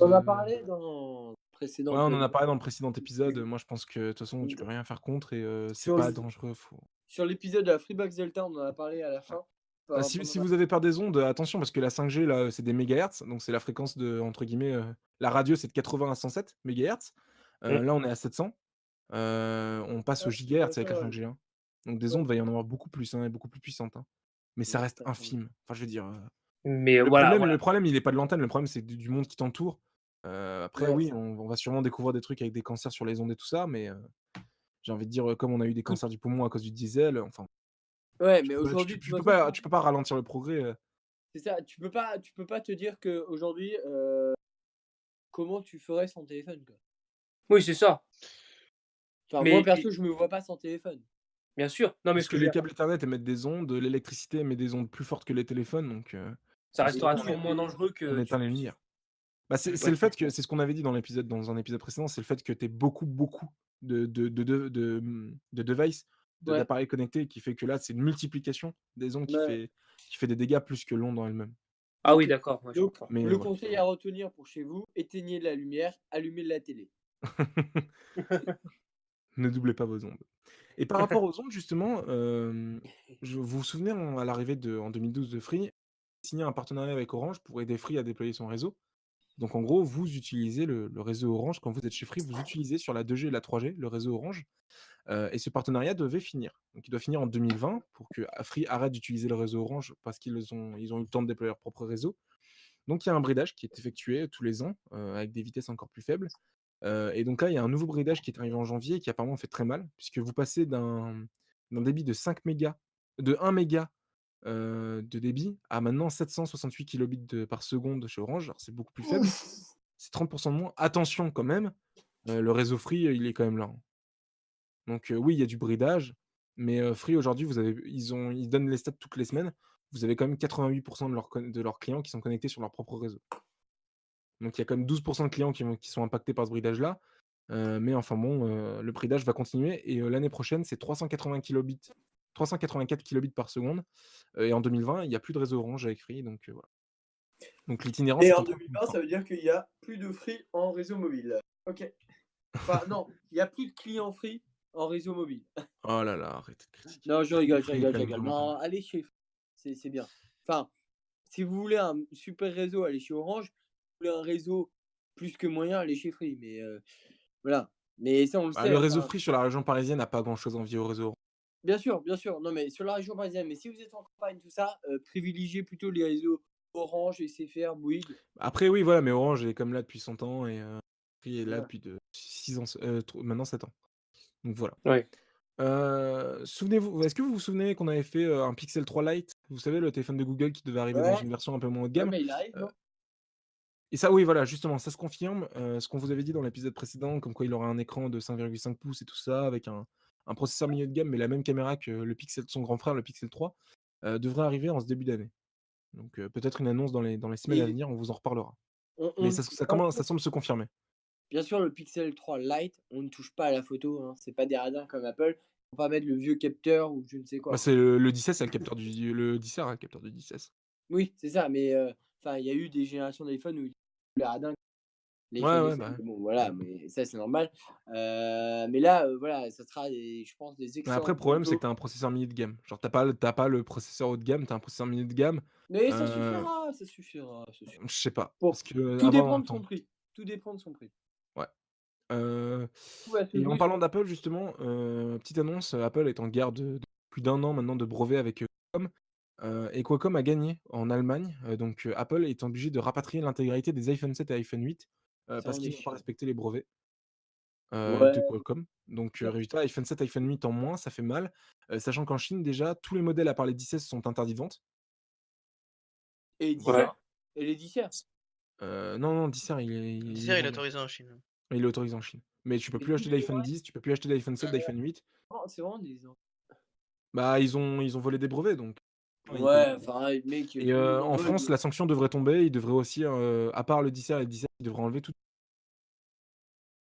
en a parlé dans le ouais, précédent on en a podcast. parlé dans le précédent épisode. Moi, je pense que de toute façon, tu peux rien faire contre et c'est Sur pas le dangereux, faut sur l'épisode de la Freebox Delta, on en a parlé à la ouais. fin. Ah, Enfin, si pendant si la vous avez peur des ondes, attention parce que la 5G là, c'est des mégahertz, donc c'est la fréquence de entre guillemets, la radio c'est de 80 à 107 mégahertz. Mmh. Là, on est à 700. On passe ah, aux c'est pas gigahertz avec ça, la ouais. 5G, hein. Donc des Ouais, ondes, va y en avoir beaucoup plus, hein, et beaucoup plus puissantes, hein. Mais ça ouais, reste c'est pas mal. infime. Enfin, je veux dire, Mais le voilà, problème le voilà. problème, il est pas de l'antenne, le problème, c'est du monde qui t'entoure. Après Ouais, oui, on va sûrement découvrir des trucs avec des cancers sur les ondes et tout ça, mais j'ai envie de dire, comme on a eu des tout cancers du poumon à cause du diesel, enfin Ouais, Tu mais peux, pas- aujourd'hui, de toute tu peux façon, pas, tu peux pas ralentir le progrès. c'est ça, tu peux pas te dire qu'aujourd'hui, comment tu ferais sans téléphone, quoi. Oui, c'est ça. Enfin, moi, Mais perso, je me vois pas sans téléphone. bien sûr. Non, mais ce Puisque que je veux les dire, câbles Ethernet émettent des ondes, l'électricité émet des ondes plus fortes que les téléphones, donc ça Et restera forcément toujours moins dangereux on que éteint les lumières. Bah, c'est ouais. le fait que c'est ce qu'on avait dit dans un épisode précédent, c'est le fait que tu aies beaucoup de devices, Ouais, d'appareils connectés qui fait que là, c'est une multiplication des ondes ouais. qui fait des dégâts plus que l'onde en elle-même. Ah oui, Donc, d'accord, ouais, je comprends. Mais le voilà. conseil à retenir pour chez vous, éteignez la lumière, allumez la télé. Ne doublez pas vos ondes. Et par rapport aux ondes justement, vous vous souvenez à l'arrivée en 2012 de Free, signé un partenariat avec Orange pour aider Free à déployer son réseau. Donc en gros, vous utilisez le réseau Orange quand vous êtes chez Free, vous utilisez sur la 2G et la 3G le réseau Orange, et ce partenariat devait finir. Donc il doit finir en 2020 pour que Free arrête d'utiliser le réseau Orange parce ils ont eu le temps de déployer leur propre réseau. Donc il y a un bridage qui est effectué tous les ans, avec des vitesses encore plus faibles. Et donc là, il y a un nouveau bridage qui est arrivé en janvier et qui apparemment fait très mal, puisque vous passez d'un débit de 5 mégas, de 1 méga de débit à maintenant 768 kilobits par seconde chez Orange. Alors c'est beaucoup plus faible, Ouf! c'est 30% de moins. Attention quand même, le réseau Free, il est quand même là, hein. Donc oui, il y a du bridage, mais Free aujourd'hui, ils donnent les stats toutes les semaines. Vous avez quand même 88% de leurs clients qui sont connectés sur leur propre réseau. Donc il y a quand même 12% de clients qui sont impactés par ce bridage-là. Mais enfin bon, le bridage va continuer et l'année prochaine, c'est 384 kilobits par seconde, et en 2020, il y a plus de réseau Orange avec Free, donc voilà. Donc l'itinérance Et est en en train de prendre 2020, ça forme. veut dire qu'il y a plus de Free en réseau mobile. OK. Enfin, non, il y a plus de clients Free en réseau mobile. Oh là là, arrêtez de critiquer. Non, je Free rigole, je Free est rigole, quand je même rigole. vraiment pas Non, mal. allez chez Free, c'est bien. Enfin, si vous voulez un super réseau, allez chez Orange. Si vous voulez un réseau plus que moyen, allez chez Free. Mais voilà. Mais ça, on le Bah, sait. le réseau Enfin, Free sur la région parisienne n'a pas grand-chose à envier au réseau Orange. bien sûr, bien sûr. Non, mais sur la région parisienne. Mais si vous êtes en campagne, tout ça, privilégiez plutôt les réseaux Orange, SFR, Bouygues. Après oui, voilà, mais Orange est comme là depuis 100 ans et Free est C'est là ça. depuis de 6 ans, maintenant 7 ans. Donc voilà. Ouais. Souvenez-vous est-ce que vous vous souvenez qu'on avait fait, un Pixel 3 Lite? Vous savez, le téléphone de Google qui devait arriver dans Ouais, une version un peu moins haut de ouais, gamme? mais il arrive, Heu non? et ça oui, voilà, justement, ça se confirme, ce qu'on vous avait dit dans l'épisode précédent, comme quoi il aurait un écran de 5,5 pouces et tout ça, avec un processeur milieu de gamme, mais la même caméra que le Pixel son grand frère, le Pixel 3, devrait arriver en ce début d'année. Donc peut-être une annonce dans les semaines à Et venir, on vous en reparlera. on Mais ne touche pas ça semble se confirmer. bien sûr, le Pixel 3 Lite, on ne touche pas à la photo, hein, c'est pas des radins comme Apple. Faut pas mettre le vieux capteur ou je ne sais Bah, quoi. c'est le 10S a le capteur le 10R a le capteur du 10S. Oui, c'est ça, mais enfin, il y a eu des générations d'iPhone où les radins, Ouais, l'iPhone ouais, SE, bah, mais ouais. bon, voilà, mais ça, c'est normal. Mais là, voilà, ça sera des je pense des Mais après, le excellentes problème, c'est photos. que tu as un processeur milieu de gamme. Genre, tu as pas le processeur haut de gamme, tu as un processeur milieu de gamme. Mais ça Heu, suffira, ça suffira, ça suffira. je sais pas, Bon, parce que tout avoir dépend de son attends, prix, tout dépend de son prix. ouais. Heu Tout va se et en jouer sur parlant d'Apple, justement, petite annonce, Apple est en guerre de plus d'1 an maintenant de brevets avec, Qualcomm, et Qualcomm a gagné en Allemagne, donc Apple est obligé de rapatrier l'intégralité des iPhone 7 et iPhone 8, ça parce en est qu'ils n'ont pas chiant. respecté les brevets, de Ouais, Qualcomm. Donc non. résultat, iPhone 7, iPhone 8 en moins, ça fait mal, sachant qu'en Chine, déjà, tous les modèles à part les 10S sont interdits de vente. Et les Donc Ouais. disserts? Et les disserts? non, non, 10R, il est Deezer, il est vendu. autorisé en Chine. Il est autorisé en Chine. Mais tu peux Et plus tous acheter les d'iPhone 10, tu peux plus acheter d'iPhone 7, d'iPhone 8. c'est vraiment des Bah, ils ont volé des brevets, donc ils peuvent ouais, enfin, mec, tout et le monde en en vole, France, la sanction devrait tomber. Ils devraient aussi, à part le 10R et le 17, ils devraient enlever tout.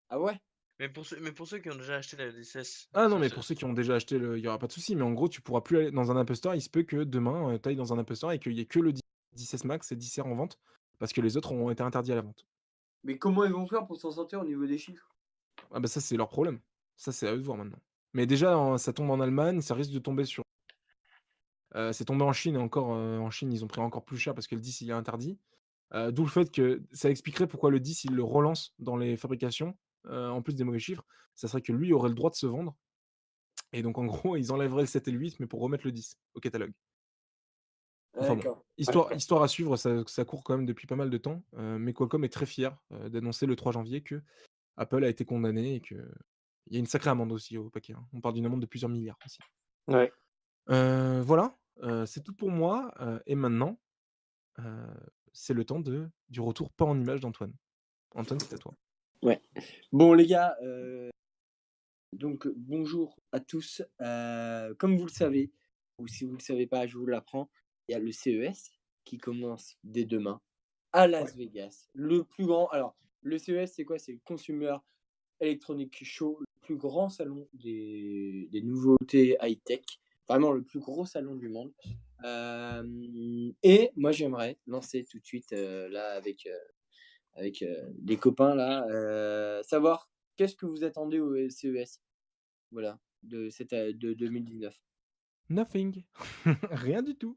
ah ouais? Mais pour ceux qui ont déjà acheté la DSS, Ah non, mais pour ceux qui ont déjà acheté il y aura pas de souci, mais en gros, tu pourras plus aller dans un Apple Store. Il se peut que demain, tu ailles dans un Apple Store et qu'il y ait que le 10S Max et 10R en vente, parce que les autres ont été interdits à la vente. Mais comment ils vont faire pour s'en sortir au niveau des chiffres? Ah bah, ça, c'est leur problème. Ça, c'est à eux de voir maintenant. Mais déjà, ça tombe en Allemagne, ça risque de tomber sur c'est tombé en Chine et encore, en Chine, ils ont pris encore plus cher parce que le 10 il est interdit. D'où le fait que ça expliquerait pourquoi le 10 il le relance dans les fabrications, en plus des mauvais chiffres. Ça serait que lui aurait le droit de se vendre et donc en gros, ils enlèveraient le 7 et le 8 mais pour remettre le 10 au catalogue. Enfin bon, D'accord. histoire à suivre, ça court quand même depuis pas mal de temps, mais Qualcomm est très fier, d'annoncer le 3 janvier que Apple a été condamné et qu'il y a une sacrée amende aussi au paquet, hein. On parle d'une amende de plusieurs milliards aussi. Ouais. Voilà, c'est tout pour moi, et maintenant, heu, c'est le temps du retour pas en images d'Antoine. Antoine, c'est à toi. Ouais. Bon les gars, donc bonjour à tous. Comme vous le savez, ou si vous ne le savez pas, je vous l'apprends, il y a le CES qui commence dès demain à Las Vegas. Le plus grand alors, le CES, c'est quoi? C'est le Consumer Electronic Show, le plus grand salon des nouveautés high-tech, vraiment le plus gros salon du monde. Et moi, j'aimerais lancer tout de suite, là avec des copains là, savoir qu'est-ce que vous attendez au CES? Voilà, de 2019. Nothing. Rien du tout.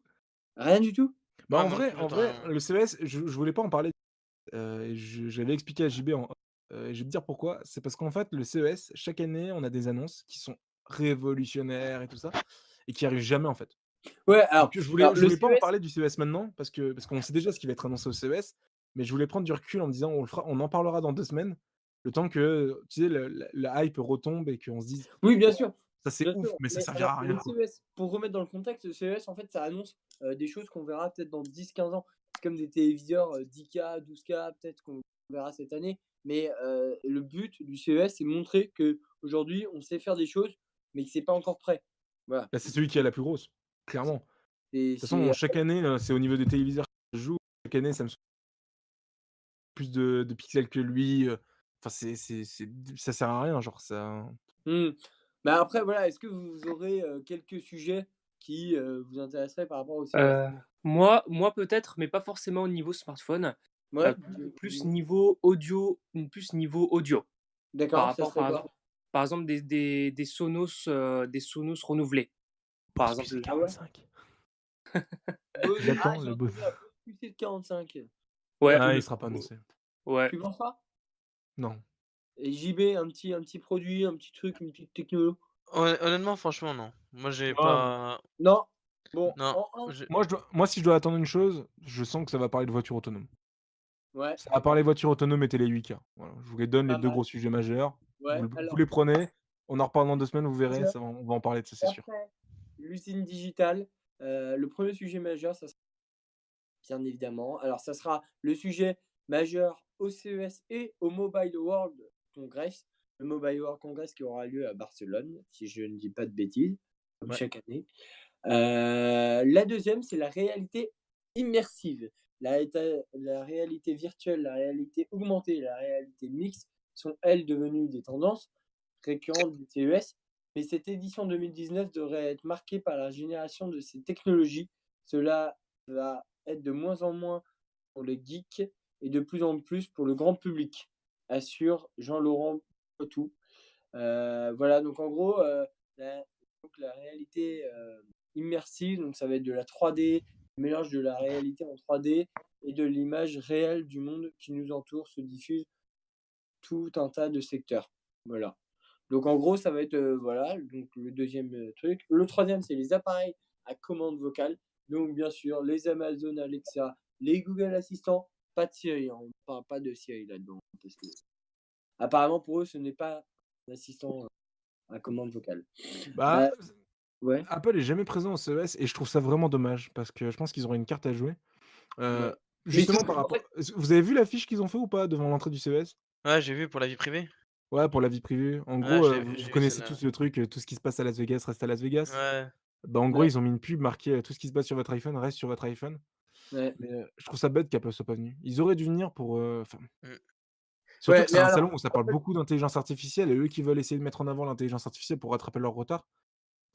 Rien du tout? Bah, Moi en non vrai plus, en j'attends vrai, rien. le CES, je voulais pas en parler, et j'avais expliqué à JB en off, et je vais te dire pourquoi. C'est parce qu'en fait, le CES, chaque année, on a des annonces qui sont révolutionnaires et tout ça, et qui arrivent jamais, en fait. Ouais, Donc je le voulais pas en CES parler du CES maintenant parce qu'on sait déjà ce qui va être annoncé au CES, mais je voulais prendre du recul en me disant: on en parlera dans 2 semaines», le temps que, tu sais, le la hype retombe et qu'on se dise: oui, «Ça, c'est bien ouf, sûr, mais ça mais alors servira à rien, le quoi». CES, pour remettre dans le contexte, le CES, en fait, ça annonce, des choses qu'on verra peut-être dans 10-15 ans. C'est comme des téléviseurs, 10K, 12K, peut-être qu'on verra cette année, mais le but du CES, c'est montrer qu'aujourd'hui, on sait faire des choses, mais que c'est pas encore prêt. Voilà, Bah, c'est celui qui a la plus grosse, clairement. De toute façon, c'est chaque année, c'est au niveau des téléviseurs que je joue. Chaque année, ça me plus de pixels que lui, enfin c'est ça sert à rien, genre ça. mmh. Bah, après, voilà, est-ce que vous aurez, quelques sujets qui, vous intéresseraient par rapport au CES? Heu, moi peut-être, mais pas forcément au niveau smartphone, Ouais, plus dis-moi. niveau audio, plus niveau audio. Par D'accord, ça rapport serait quoi? par exemple des Sonos renouvelés. Par Bose exemple Ah ouais? QC45. Bose, J'attends j'ai le Bose. entendu un Bose QC45. ouais, Ah, le il sera pas annoncé. ouais. Tu penses pas? Non. Et JB, un petit produit, un petit truc, une petite techno? Honnêtement, franchement, non. Moi, j'ai Non, pas Non? Bon, non, en un. je moi si je dois attendre une chose, je sens que ça va parler de voitures autonomes. Ouais, Ça va parler voitures autonomes et télé 8K. Voilà, je vous les donne les pas 2 mal. gros sujets majeurs. Ouais, Vous alors, les prenez, on en reparle dans 2 semaines, vous verrez, majeur, ça va on va en parler de ça, c'est sûr. après l'usine digitale, le premier sujet majeur, ça sera bien évidemment. Alors, ça sera le sujet majeur au CES et au Mobile World Congress. Le Mobile World Congress qui aura lieu à Barcelone, si je ne dis pas de bêtises, comme Ouais. chaque année. La deuxième, c'est la réalité immersive. La réalité virtuelle, la réalité augmentée, la réalité mixte sont, elles, devenues des tendances récurrentes du CES. Mais cette édition 2019 devrait être marquée par la génération de ces technologies. Cela va être de moins en moins pour les geeks et de plus en plus pour le grand public, assure Jean-Laurent Poitou. Voilà, donc en gros, la réalité immersive, donc ça va être de la 3D, le mélange de la réalité en 3D et de l'image réelle du monde qui nous entoure se diffuse tout un tas de secteurs. Voilà. Donc en gros, ça va être voilà, donc le deuxième truc. Le troisième, c'est les appareils à commande vocale. Donc bien sûr, les Amazon Alexa, les Google Assistant, pas de Siri, hein, on ne parle pas de Siri là-dedans. Parce que apparemment, pour eux, ce n'est pas un assistant à commande vocale. Bah, Ouais, Apple est jamais présent au CES et je trouve ça vraiment dommage parce que je pense qu'ils auraient une carte à jouer. ouais. Heu, Mais Justement surtout, par en rapport fait, vous avez vu l'affiche qu'ils ont fait ou pas devant l'entrée du CES? ouais, j'ai vu pour la vie privée. Ouais, pour la vie privée. En Ouais, gros, vous j'ai vu connaissez celle-là. tous le truc, tout ce qui se passe à Las Vegas reste à Las Vegas. Ouais. Bah, en gros, ouais, ils ont mis une pub marquée, «Tout ce qui se passe sur votre iPhone reste sur votre iPhone». ouais. Mais, je trouve ça bête qu'Apple soit pas venu. Ils auraient dû venir pour, enfin, Mmh. surtout Ouais, que c'est mais un alors, salon où ça parle beaucoup d'intelligence artificielle et eux qui veulent essayer de mettre en avant l'intelligence artificielle pour rattraper leur retard.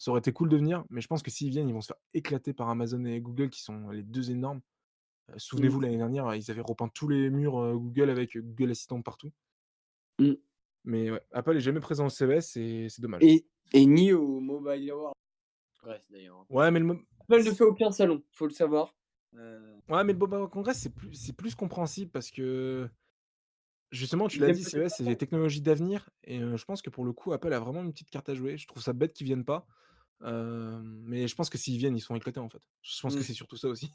Ça aurait été cool de venir, mais je pense que s'ils viennent, ils vont se faire éclater par Amazon et Google qui sont les 2 énormes. mmh, Souvenez-vous l'année dernière, ils avaient repeint tous les murs, Google avec, Google Assistant partout. mmh. Mais ouais, Apple est jamais présent au CES et c'est dommage. Et ni au Mobile World Congress d'ailleurs. Ouais, mais le mo Apple ne c fait aucun salon, faut le savoir. ouais, mais le Mobile Congress, c'est plus compréhensible parce que, justement, tu Ils l'as aiment dit, pas les CES, c'est des personnes. technologies d'avenir et je pense que pour le coup, Apple a vraiment une petite carte à jouer. Je trouve ça bête qu'ils viennent pas, mais je pense que s'ils viennent, ils sont éclatés, en fait. Je pense que Mmh, c'est surtout ça aussi.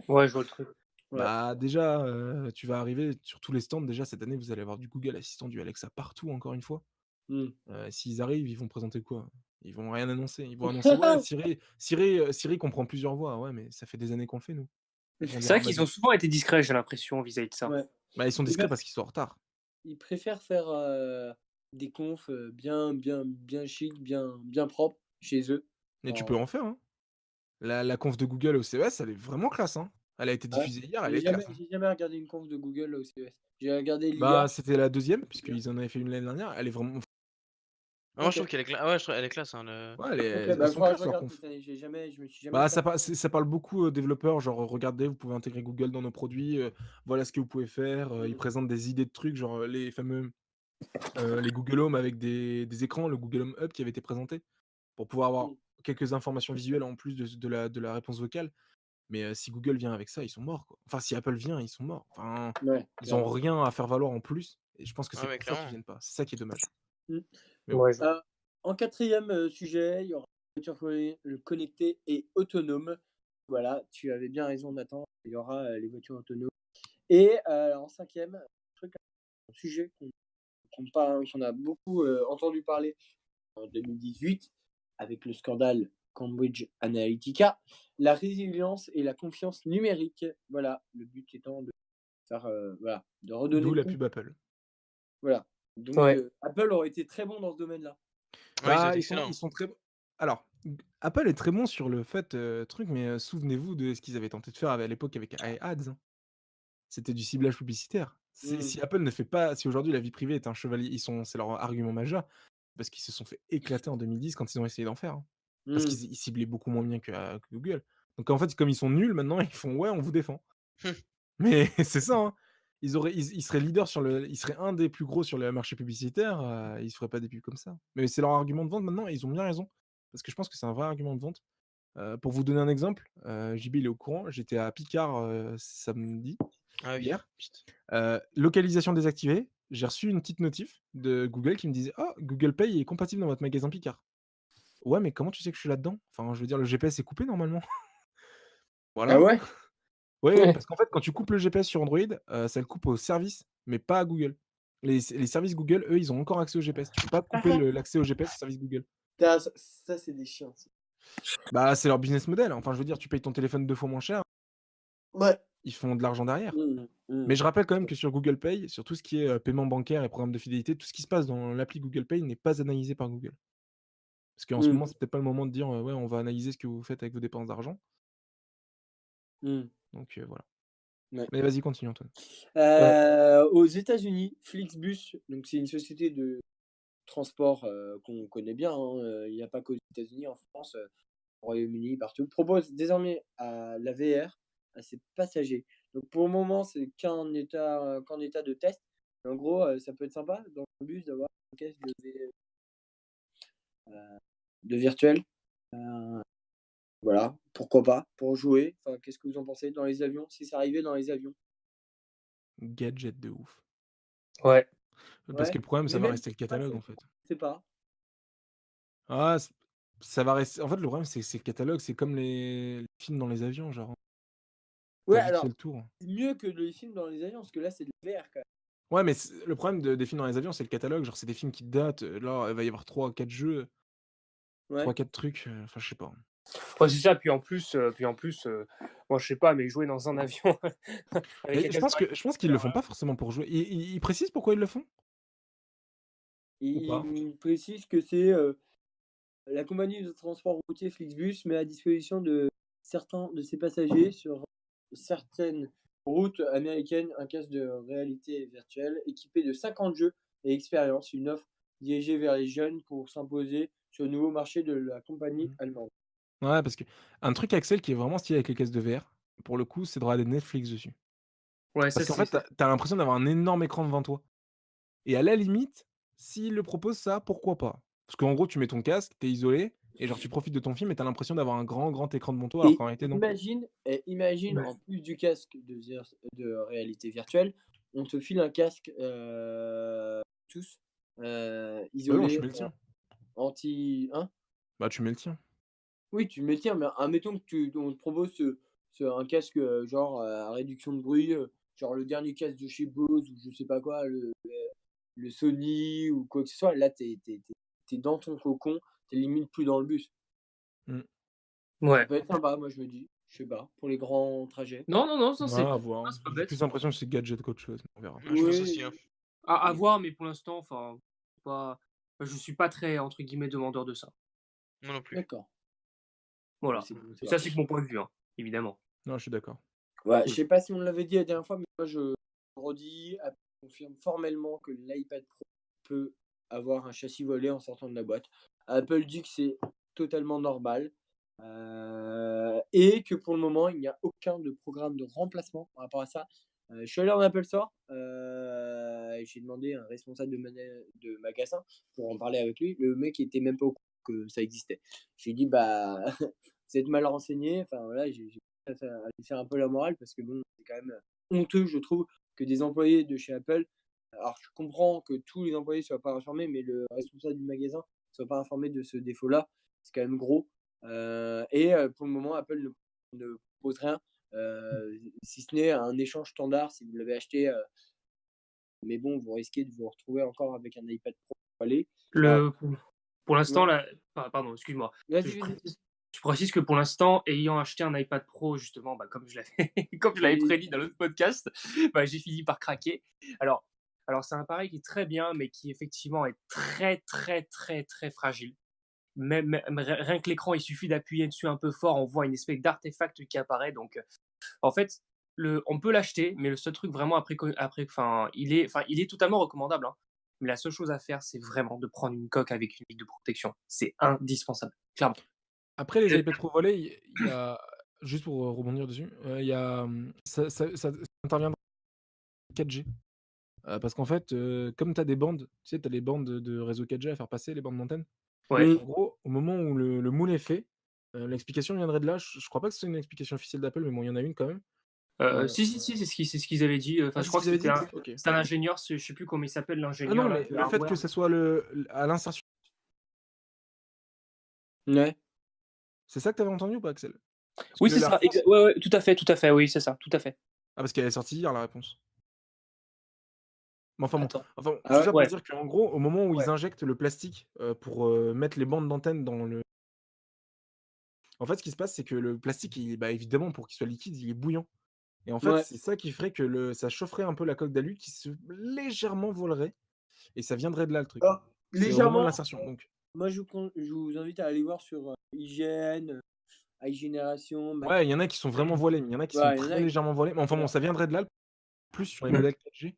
Ouais, je vois le truc. ouais, Bah, déjà, tu vas arriver sur tous les stands, déjà cette année, vous allez avoir du Google Assistant, du Alexa partout encore une fois. mmh. S'ils arrivent, ils vont présenter quoi? Ils vont rien annoncer. Ils vont annoncer: «Ouais, Siri comprend plusieurs voix». Ouais, mais ça fait des années qu'on le fait, nous. Ils vont C'est dire: vrai «Ah bah, qu'ils ont souvent été discrets, j'ai l'impression, vis-à-vis de ça. Ouais. bah, ils sont Ils discrets préfèrent parce qu'ils sont en retard». ils préfèrent faire, des confs, bien chic, bien propres chez eux. Mais tu peux En en faire, hein. La conf de Google au CES, elle est vraiment classe, hein. Elle a été Ouais. diffusée hier, elle est classe, hein. J'ai jamais regardé une conf de Google au CES. J'ai regardé Bah, l'IA. c'était la deuxième Bien. puisqu'ils en avaient fait une l'année dernière. Elle est vraiment Ah, moi, je OK. trouve qu'elle est ouais, je trouve elle est classe, hein, ouais, OK, elles bah, sont faudra que je classe leurs regarde cette confs. année. Je me suis jamais Bah, intéressé. ça parle beaucoup aux développeurs, genre: «Regardez, vous pouvez intégrer Google dans nos produits, voilà ce que vous pouvez faire». Ils Mmh. présentent des idées de trucs, genre, les fameux, les Google Home avec des écrans, le Google Home Hub qui avait été présenté, pour pouvoir avoir Mmh. quelques informations visuelles en plus de la réponse vocale. Mais, si Google vient avec ça, ils sont morts, quoi. Enfin, si Apple vient, ils sont morts. Enfin, Ouais, ils ont clairement. rien à faire valoir en plus et je pense que Ah c'est ouais, pour ça qu'ils clairement. viennent pas. C'est ça qui est dommage. Mmh. Mais bon. Ouais, je vois. En 4e, sujet, il y aura la voiture connectée et autonome. Voilà, tu avais bien raison Nathan, il y aura, les voitures autonomes et en 5e, truc un sujet qu'on a beaucoup, entendu parler en 2018 avec le scandale Cambridge Analytica, la résilience et la confiance numérique. Voilà, le but étant de faire, voilà, de redonner D'où la con pub Apple. voilà. Donc Ouais. Apple aurait été très bon dans ce domaine-là. Ouais, ils ont Bah, été ils excellents. sont très alors, Apple est très bon sur le fait, truc, mais, souvenez-vous de ce qu'ils avaient tenté de faire à l'époque avec iAds, hein. C'était du ciblage publicitaire. Mmh. Si Apple ne fait pas si aujourd'hui la vie privée est un chevalier c'est leur argument majeur, parce qu'ils se sont fait éclater en 2010 quand ils ont essayé d'en faire, hein. Parce Mmh. qu'ils ciblaient beaucoup moins bien que Google. Donc en fait, comme ils sont nuls maintenant, ils font: «Ouais, on vous défend». Mais c'est ça, hein. Ils seraient leaders ils seraient un des plus gros sur le marché publicitaire, ils se feraient pas des pubs comme ça. Mais c'est leur argument de vente maintenant et ils ont bien raison. Parce que je pense que c'est un vrai argument de vente. Pour vous donner un exemple, JB il est au courant, j'étais à Picard, samedi, Ah oui, hier, pst. localisation désactivée, j'ai reçu une petite notif de Google qui me disait: «Oh, Google Pay est compatible dans votre magasin Picard». Ouais, mais comment tu sais que je suis là-dedans? Enfin, je veux dire, le GPS est coupé normalement. Ah Voilà. ouais? Oui, oui, parce qu'en fait, quand tu coupes le GPS sur Android, ça le coupe au service, mais pas à Google. Les services Google, eux, ils ont encore accès au GPS. Tu peux pas couper l'accès au GPS au service Google. Putain, ça c'est des chiens, ça. Bah, c'est leur business model. Enfin, je veux dire, tu payes ton téléphone 2 fois moins cher, Ouais. ils font de l'argent derrière. Mmh, Mais mmh. je rappelle quand même que sur Google Pay, sur tout ce qui est, paiement bancaire et programme de fidélité, tout ce qui se passe dans l'appli Google Pay n'est pas analysé par Google. Parce qu'en ce Mmh. moment, c'est peut-être pas le moment de dire, «Ouais, on va analyser ce que vous faites avec vos dépenses d'argent». Mmh. Donc, voilà. Ouais. Mais vas-y, continue Antoine. Ouais. Aux États-Unis, Flixbus, donc c'est une société de transport, qu'on connaît bien, hein, il y a pas qu'aux États-Unis, en France, au Royaume-Uni, partout, propose désormais à la VR à ses passagers. Donc pour le moment, c'est qu'en état de test. Mais en gros, ça peut être sympa dans le bus d'avoir un casque de virtuel. Heu, voilà, pourquoi pas, pour jouer. Enfin, qu'est-ce que vous en pensez dans les avions? Si ça arrivait dans les avions? Gadget de ouf. Ouais. Parce que Ouais, le problème, mais ça va même rester si le c'est pas catalogue, ça, en fait. je sais pas. Ah, ça va rester en fait, le problème, c'est le catalogue, c'est comme les films dans les avions, genre, tu Ouais, vite fait alors, le tour. c'est mieux que les films dans les avions, parce que là, c'est de la VR quand même. Ouais, mais le problème des films dans les avions, c'est le catalogue, genre, c'est des films qui datent, là, il va y avoir 3-4 jeux, Ouais. 3-4 trucs, enfin, je sais pas. Ouais, c'est ça, puis en plus, moi je sais pas, mais jouer dans un avion avec Mais un casque dans je pense qu'ils le font pas forcément pour jouer. Ils précisent pourquoi ils le font? Ou pas? Il précise que c'est, la compagnie de transport routier Flixbus met à disposition de certains de ses passagers sur certaines routes américaines un casque de réalité virtuelle équipé de 50 jeux et expériences, une offre dirigée vers les jeunes pour s'imposer sur le nouveau marché de la compagnie Mmh. allemande. Ouais, parce qu'un truc Axel qui est vraiment stylé avec les caisses de VR, pour le coup, c'est de regarder Netflix dessus. Ouais, Parce ça qu'en c'est fait, tu as l'impression d'avoir un énorme écran devant toi. Et à la limite, s'ils le proposent ça, pourquoi pas? Parce qu'en gros, tu mets ton casque, tu es isolé et genre tu profites de ton film et tu as l'impression d'avoir un grand, grand écran devant toi alors Et qu'en réalité non. imagine Ouais. en plus du casque de réalité virtuelle, on te file un casque, tous, Bah non, tu isolé, mets le tien. anti hein? Bah tu mets le tien. Oui, tu mets le tien, mais admettons que on te propose un casque, genre, à réduction de bruit, genre le dernier casque de chez Bose ou je sais pas quoi, le Sony ou quoi que ce soit. Là, tu es dans ton cocon, t'es limite plus dans le bus. Mmh. Ça Ouais. peut être sympa, moi je me dis, je sais pas, pour les grands trajets. Non, ça Ouais, à non, voir. c'est pas J'ai bête. plus l'impression que c'est gadget qu'autre chose, on verra. Ouais, je pense aussi, Oui, hein. À voir, mais pour l'instant, enfin, pas je suis pas très, entre guillemets, «demandeur» de ça. Moi non plus. d'accord. Voilà. C'est bon, Et ça ça, va. c'est que mon point de vue, hein, évidemment. Non, je suis d'accord. Ouais, je Oui. sais pas si on l'avait dit la dernière fois, mais moi je redis, Apple confirme formellement que l'iPad Pro peut avoir un châssis volé en sortant de la boîte. Apple dit que c'est totalement normal et que pour le moment, il n'y a aucun de programme de remplacement par rapport à ça. Je suis allé en Apple Store, et j'ai demandé à un responsable de magasin pour en parler avec lui. Le mec était même pas au courant que ça existait. J'ai dit: «Bah, vous êtes mal renseigné». Enfin voilà, j'ai à lui faire un peu la morale parce que bon, c'est quand même honteux, je trouve, que des employés de chez Apple. Alors, je comprends que tous les employés soient pas informés, mais le responsable du magasin soit pas informé de ce défaut-là. C'est quand même gros. Pour le moment, Apple ne propose rien, si ce n'est un échange standard si vous l'avez acheté. Mais bon, vous risquez de vous retrouver encore avec un iPad Pro voilé. Alors, Le pour l'instant, ouais, là pardon, excuse-moi. Je vas-y, je vas-y. précise que pour l'instant, ayant acheté un iPad Pro justement, bah, comme je l'avais comme je l'avais Oui, prédit dans l'autre podcast, bah, j'ai fini par craquer. Alors c'est un appareil qui est très bien, mais qui effectivement est très, très, très, très fragile. Même rien que l'écran, il suffit d'appuyer dessus un peu fort, on voit une espèce d'artefact qui apparaît. Donc, en fait, on peut l'acheter, mais le seul truc vraiment enfin, il est totalement recommandable, hein. Mais la seule chose à faire, c'est vraiment de prendre une coque avec une ligne de protection. C'est indispensable, clairement. Après les Et- iPad Pro volets, il y a juste pour, rebondir dessus, il y a, ça interviendra en 4G. Parce qu'en fait, comme tu as des bandes, tu sais, tu as les bandes de réseau 4G à faire passer, les bandes d'antenne. Ouais. Mmh. En gros, au moment où le moule est fait, l'explication viendrait de là. Je crois pas que ce soit une explication officielle d'Apple, mais bon, il y en a une quand même. Si, c'est ce qu'ils avaient dit. Enfin, Ah, je c'est ce crois que qu'ils avaient dit? OK. c'était un ingénieur, je sais plus comment il s'appelle, Ah l'ingénieur non, là, mais du le fait que hardware. ça soit à l'insertion, Ouais. c'est ça que tu avais entendu ou pas, Axel? Parce Oui, que c'est l'Air ça. France, Ouais, ouais, tout à fait. Oui, c'est ça, tout à fait. ah, parce qu'elle est sortie hier la réponse. Mais enfin bon, Attends. Ah tout ouais? ça pour Ouais, dire qu'en gros, au moment où ouais, ils injectent le plastique, pour, mettre les bandes d'antenne dans le en fait, ce qui se passe, c'est que le plastique, bah, évidemment, pour qu'il soit liquide, il est bouillant et en fait, Ouais. c'est ça qui ferait que ça chaufferait un peu la coque d'alu qui se légèrement voilerait et ça viendrait de là, le truc. Alors, C'est au moment de légèrement, l'insertion, donc moi je vous invite à aller voir sur, IGN, iGénération, Mac. ouais, il y en a qui sont vraiment voilés, mais il y en a qui sont Ouais, il y en très a légèrement voilés, mais enfin bon, voilà. ça viendrait de là, plus sur les Mmh. modèles 4G,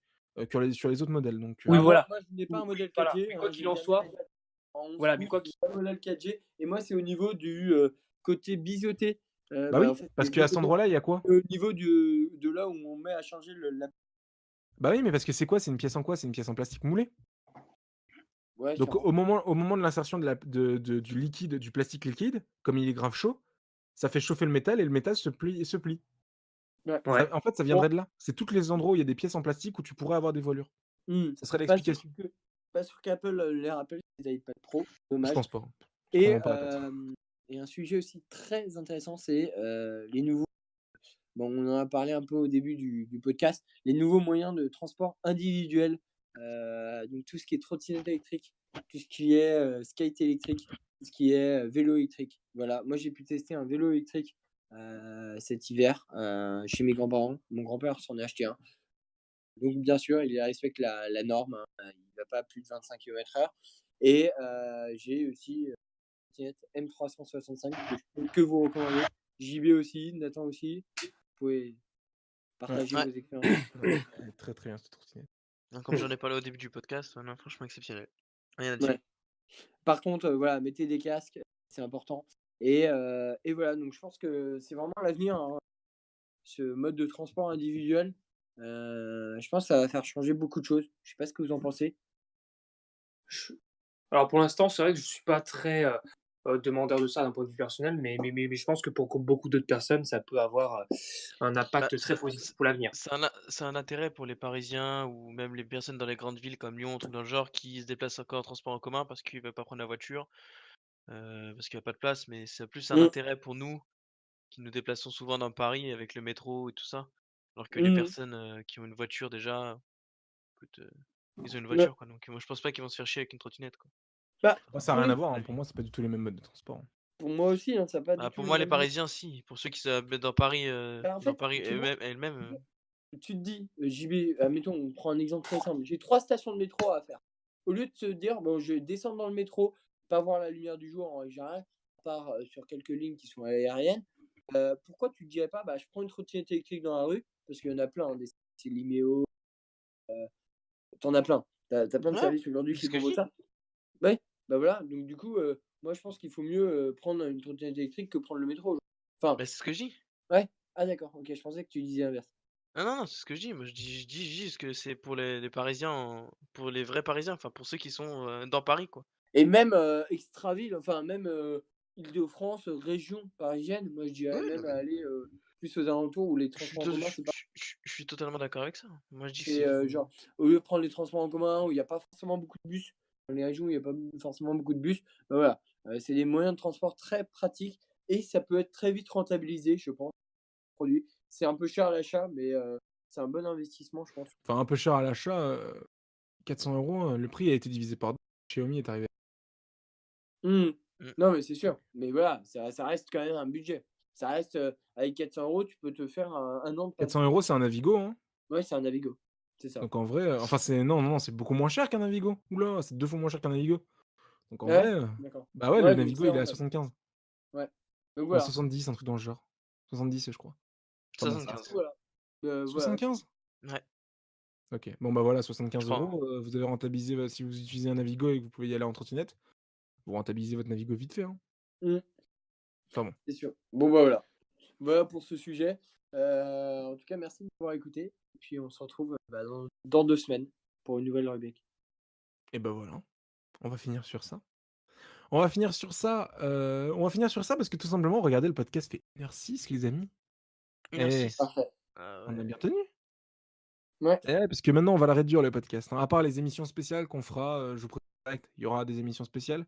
que sur les autres modèles, donc Oui, Alors moi voilà. moi je n'ai pas un Oui, modèle voilà. 4G, Mais hein, quoi j'ai qu'il le en dernier soit, iPad en 11 voilà, mais pouces, quoi j'ai qu'il pas le modèle 4G et moi c'est au niveau du, côté biseauté. bah En oui, fait, parce les 2 qu'à cet côtés, endroit-là, il y a quoi? au niveau de là où on met à charger le la Bah oui, mais parce que c'est quoi? C'est une pièce en quoi? C'est une pièce en plastique moulé. ouais Donc sûrement. au moment de l'insertion du liquide, du plastique liquide, comme il est grave chaud, ça fait chauffer le métal et le métal se plie. Ouais. ouais. En fait, ça Bon, viendrait de là. C'est tous les endroits où il y a des pièces en plastique où tu pourrais avoir des voilures. Mmh. Ça serait Pas sûr l'explication. que pas sûr qu'Apple, les rappelle les iPad Pro, Je dommage. pense pas, hein. Je crois Et vraiment pas à Apple. et un sujet aussi très intéressant, c'est, les nouveaux bon, on en a parlé un peu au début du podcast, les nouveaux moyens de transport individuel, donc tout ce qui est trottinette électrique, tout ce qui est, skate électrique, tout ce qui est, vélo électrique. Voilà, moi j'ai pu tester un vélo électrique, cet hiver, chez mes grands-parents. Mon grand-père s'en est acheté un. Donc bien sûr, il respecte la norme, hein, il va pas à plus de 25 km/h et j'ai aussi, trottinette M365 que je peux que vous recommander. JB aussi, Nathan aussi. Vous pouvez Ouais, partager Ouais. vos expériences. ouais, elle est très, très bien cette trottinette. Donc, comme j'en ai parlé au début du podcast, non, franchement exceptionnel. Rien à dire. Ouais. Par contre, voilà, mettez des casques, c'est important et voilà, donc je pense que c'est vraiment l'avenir, hein, ce mode de transport individuel. Je pense que ça va faire changer beaucoup de choses. Je sais pas ce que vous en pensez? je alors pour l'instant, c'est vrai que je suis pas très, demandeur de ça d'un point de vue personnel, mais je pense que pour beaucoup d'autres personnes, ça peut avoir, un Bah, impact très positif pour l'avenir. c'est un intérêt pour les Parisiens ou même les personnes dans les grandes villes comme Lyon, un truc dans le genre, qui se déplacent encore en transport en commun parce qu'ils veulent pas prendre la voiture, parce qu'il y a pas de place. Mais c'est plus un Mmh. intérêt pour nous qui nous déplaçons souvent dans Paris avec le métro et tout ça. Alors que les Mmh. personnes qui ont une voiture déjà, écoute, ils ont une Ouais. voiture quoi. Donc moi je pense pas qu'ils vont se faire chier avec une trottinette quoi. Bah, Moi, ça n'a rien oui, à voir, hein. Pour moi, c'est pas du tout les mêmes modes de transport, hein. pour moi aussi, hein, ça n'a pas du Bah, tout pour les moi, les mêmes modes. Parisiens, si. Pour ceux qui habitent Bah, en dans fait, Paris tu vois, elle-même, tu te dis, JB, admettons, on prend un exemple très simple. J'ai 3 stations de métro à faire. Au lieu de se dire, bon, je vais descendre dans le métro, pas voir la lumière du jour en règle générale, à part sur quelques lignes qui sont aériennes, pourquoi tu te dirais pas, bah, je prends une trottinette électrique dans la rue, parce qu'il y en a plein, hein, c'est Liméo, t'en as plein. T'as plein de ouais, services aujourd'hui c'est qui ce que je proposent dis. ça. Ouais, bah voilà, donc du coup, moi je pense qu'il faut mieux prendre une trottinette électrique que prendre le métro. Enfin, Bah, c'est ce que je dis. ouais, ah d'accord, ok, je pensais que tu disais l'inverse. Non, non, non, c'est ce que je dis. Moi, je dis juste que c'est pour les Parisiens, pour les vrais Parisiens, enfin pour ceux qui sont dans Paris, quoi. Et même extra-ville, enfin même Île-de-France, région parisienne, moi je dirais Oui, non, même mais aller plus aux alentours où les je suis, transports en commun, c'est pas. je suis totalement d'accord avec ça. Moi, je dis que C'est c'est. genre, au lieu de prendre les transports en commun où il n'y a pas forcément beaucoup de bus, dans les régions où il n'y a pas forcément beaucoup de bus, bah voilà, c'est des moyens de transport très pratiques et ça peut être très vite rentabilisé, je pense, le produit. C'est un peu cher à l'achat, mais c'est un bon investissement, je pense. Enfin, un peu cher à l'achat, 400 €, le prix a été divisé par 2. Xiaomi est arrivé. Mmh. Mm. Non, mais c'est sûr. Mais voilà, ça reste quand même un budget. Ça reste, avec 400 € tu peux te faire un an de 400 passeport. €, c'est un Navigo, hein. Ouais, c'est un Navigo, c'est ça. Donc en vrai, enfin c'est non, non, non, c'est beaucoup moins cher qu'un Navigo. Ouh là, c'est 2 fois moins cher qu'un Navigo. Donc en Ah ouais? vrai, D'accord. bah ouais, le Ouais, donc Navigo, c'est il est à rentable. 75. Ouais. Donc Ouais, voilà. 70, un truc dans le genre. 70, je crois. Pas moins, 75. Voilà. Voilà. 75? Ouais. OK. Bon, bah, voilà, Je 75 crois, hein. €, vous avez rentabilisé, si vous utilisez un Navigo et que vous pouvez y aller en trottinette, vous rentabilisez votre Navigo vite fait, hein. Mmh, Enfin bon. c'est sûr. Bon, bah, voilà. Voilà pour ce sujet. En tout cas, merci de m'avoir écouté et puis on se retrouve, bah, dans 2 semaines pour une nouvelle rubrique. Et bah, voilà, on va finir sur ça. On va finir sur ça parce que tout simplement, regardez, le podcast fait 1h06, les amis. Eh, 1h06. Parfait. Ah on a ouais. bien tenu. Ouais. Eh, parce que maintenant, on va la réduire, le podcast, hein. À part les émissions spéciales qu'on fera, je vous préviens direct, il y aura des émissions spéciales.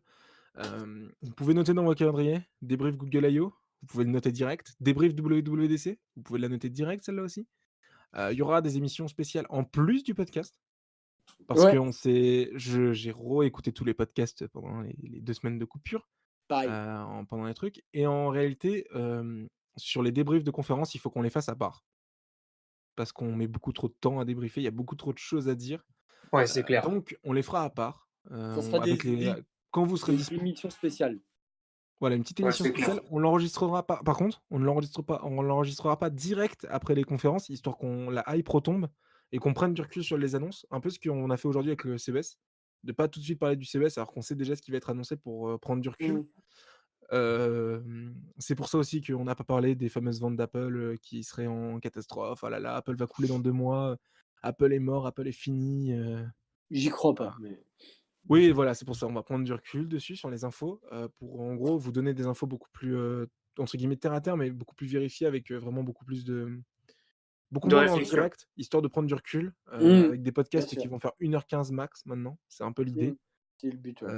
Vous pouvez noter dans votre calendrier, débrief Google I/O, vous pouvez le noter direct. Débrief WWDC, vous pouvez la noter direct, celle-là aussi. Il y aura des émissions spéciales en plus du podcast, parce Ouais, j'ai réécouté tous les podcasts pendant les 2 semaines de coupure, pareil. pendant les trucs, et en réalité, sur les débriefs de conférences, il faut qu'on les fasse à part. Parce qu'on met beaucoup trop de temps à débriefer, il y a beaucoup trop de choses à dire, Ouais, c'est clair. donc on les fera à part, Ça sera avec quand vous serez des dispo. émissions spéciales. Voilà, une petite Ouais, émission c'est clair. spéciale. On l'enregistrera pas, par contre, on l'enregistrera pas direct après les conférences, histoire qu'on la hype retombe et qu'on prenne du recul sur les annonces. Un peu ce qu'on a fait aujourd'hui avec le CES, de pas tout de suite parler du CES alors qu'on sait déjà ce qui va être annoncé pour, prendre du recul. Mmh. C'est pour ça aussi qu'on n'a pas parlé des fameuses ventes d'Apple, qui seraient en catastrophe. Ah là là, Apple va couler dans 2 mois, Apple est mort, Apple est fini, J'y crois voilà. pas, mais Oui, voilà, c'est pour ça, on va prendre du recul dessus, sur les infos, pour en gros vous donner des infos beaucoup plus, entre guillemets «terre à terre», mais beaucoup plus vérifiées avec, vraiment beaucoup De moins dans le réflexion. direct, histoire de prendre du recul, mmh, avec des bien podcasts sûr. qui vont faire 1h15 max maintenant, c'est un peu Mmh. l'idée, C'est le but, ouais.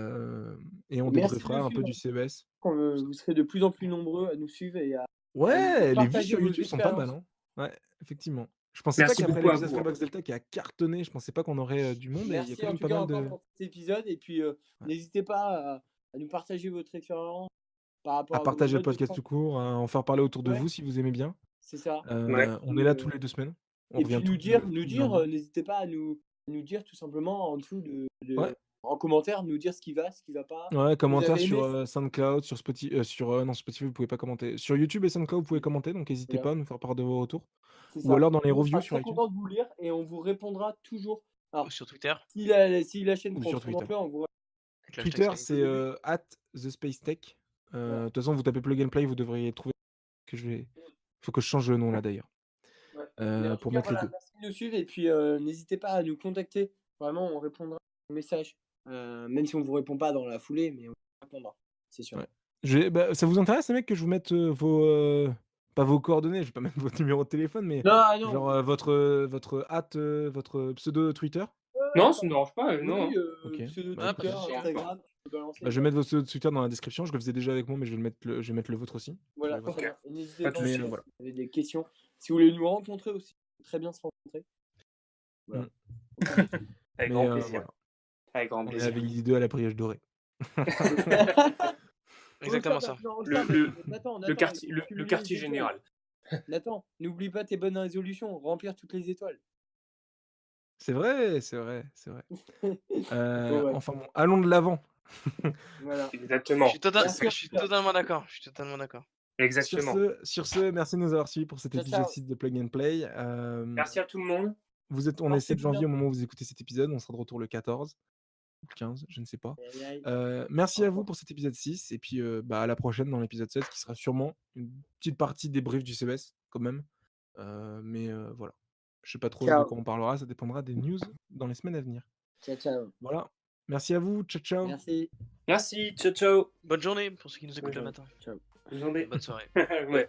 et on Et merci de débriefera nous un peu suivre, du CES. hein. Vous serez de plus en plus nombreux à nous suivre et à nous Ouais, les vues partager sur vos YouTube sont pas mal, expériences. hein. Ouais, effectivement. Je pensais pas Merci qu'après beaucoup à l'épisode vous, hein. Funbox Delta qui a cartonné, je pensais pas qu'on aurait, du monde, et il y a Merci quand en même tout pas cas mal encore de pour cet épisode et puis, ouais, n'hésitez pas à nous partager votre expérience par à rapport à vos partager le modes de podcast tout court, à en faire parler autour de ouais, vous si vous aimez bien. c'est ça. Ouais. On est là tous les 2 semaines. On Et revient puis tous les lundis. n'hésitez pas à nous dire tout simplement en dessous Ouais, en commentaire, nous dire ce qui va pas, ouais, ce que vous commentaires avez sur, aimé. SoundCloud, non, Spotify, vous pouvez pas commenter. Sur YouTube et SoundCloud, vous pouvez commenter, donc n'hésitez Voilà, pas à nous faire part de vos retours. c'est Ou ça. alors dans les Nous, on reviews sera sur très iTunes content de vous lire et on vous répondra toujours. Ou Alors, sur Twitter, si la chaîne ou prend sur trop Twitter. d'ampleur, on vous avec le hashtag Twitter, Spring. au c'est, début. @TheSpaceTech. Voilà. De toute façon, vous tapez Plug and Play, vous devriez trouver que je vais faut que je change le nom là d'ailleurs, Ouais. Mais en tout pour cas, mettre les voilà, 2. merci de nous suivre et puis n'hésitez pas à nous contacter. Vraiment, on répondra aux messages. Même si on ne vous répond pas dans la foulée, mais on vous répondra, c'est sûr. Ouais. Bah, ça vous intéresse les mecs que je vous mette, pas vos coordonnées, je vais pas mettre votre numéro de téléphone, mais Non, ah non, genre, votre pseudo Twitter? Non, pas ça me dérange pas, non, hein. oui, OK. pseudo Bah Ah, pas de Twitter, écoutez, souci, hein. Instagram, tu peux balancer, bah, je vais mettre votre pseudo Twitter dans la description, je le faisais déjà avec moi, mais je vais mettre le vôtre aussi, pour Voilà, les voir. très OK, bien. Et n'hésitez pas de pas en Mais, tout cas voilà. si vous avez des questions. Si vous voulez nous rencontrer aussi, on peut très bien se rencontrer. Voilà. Mmh. OK. avec Mais, grand plaisir. voilà. Avec grand On est plaisir. avec les 2 à la brioche dorée. Exactement ça. Le quartier général. Nathan, n'oublie pas tes bonnes résolutions, remplir toutes les étoiles. C'est vrai, c'est vrai, c'est vrai. Bon, ouais. Enfin bon, allons de l'avant. Voilà. Exactement. Merci. Je suis totalement d'accord. Je suis totalement d'accord. Exactement. Sur ce, merci de nous avoir suivis pour cet Ciao, épisode ciao. 6 de Plug and Play. Merci à tout le monde. On est 7 Portez-vous bien. janvier au moment où vous écoutez cet épisode. On sera de retour le 14 ou le 15, je ne sais pas. Aïe, aïe. Merci à vous pour cet épisode 6. Et puis à la prochaine dans l'épisode 7 qui sera sûrement une petite partie débrief du CES quand même. Mais voilà. Je sais pas trop de Ciao. quoi on parlera. Ça dépendra des news dans les semaines à venir. Ciao, ciao. Voilà. Merci à vous. Ciao, ciao. Merci. Merci. Ciao, ciao. Bonne journée pour ceux qui nous écoutent le Bonne matin. Ciao. Bonne journée. Bonne soirée. Ouais.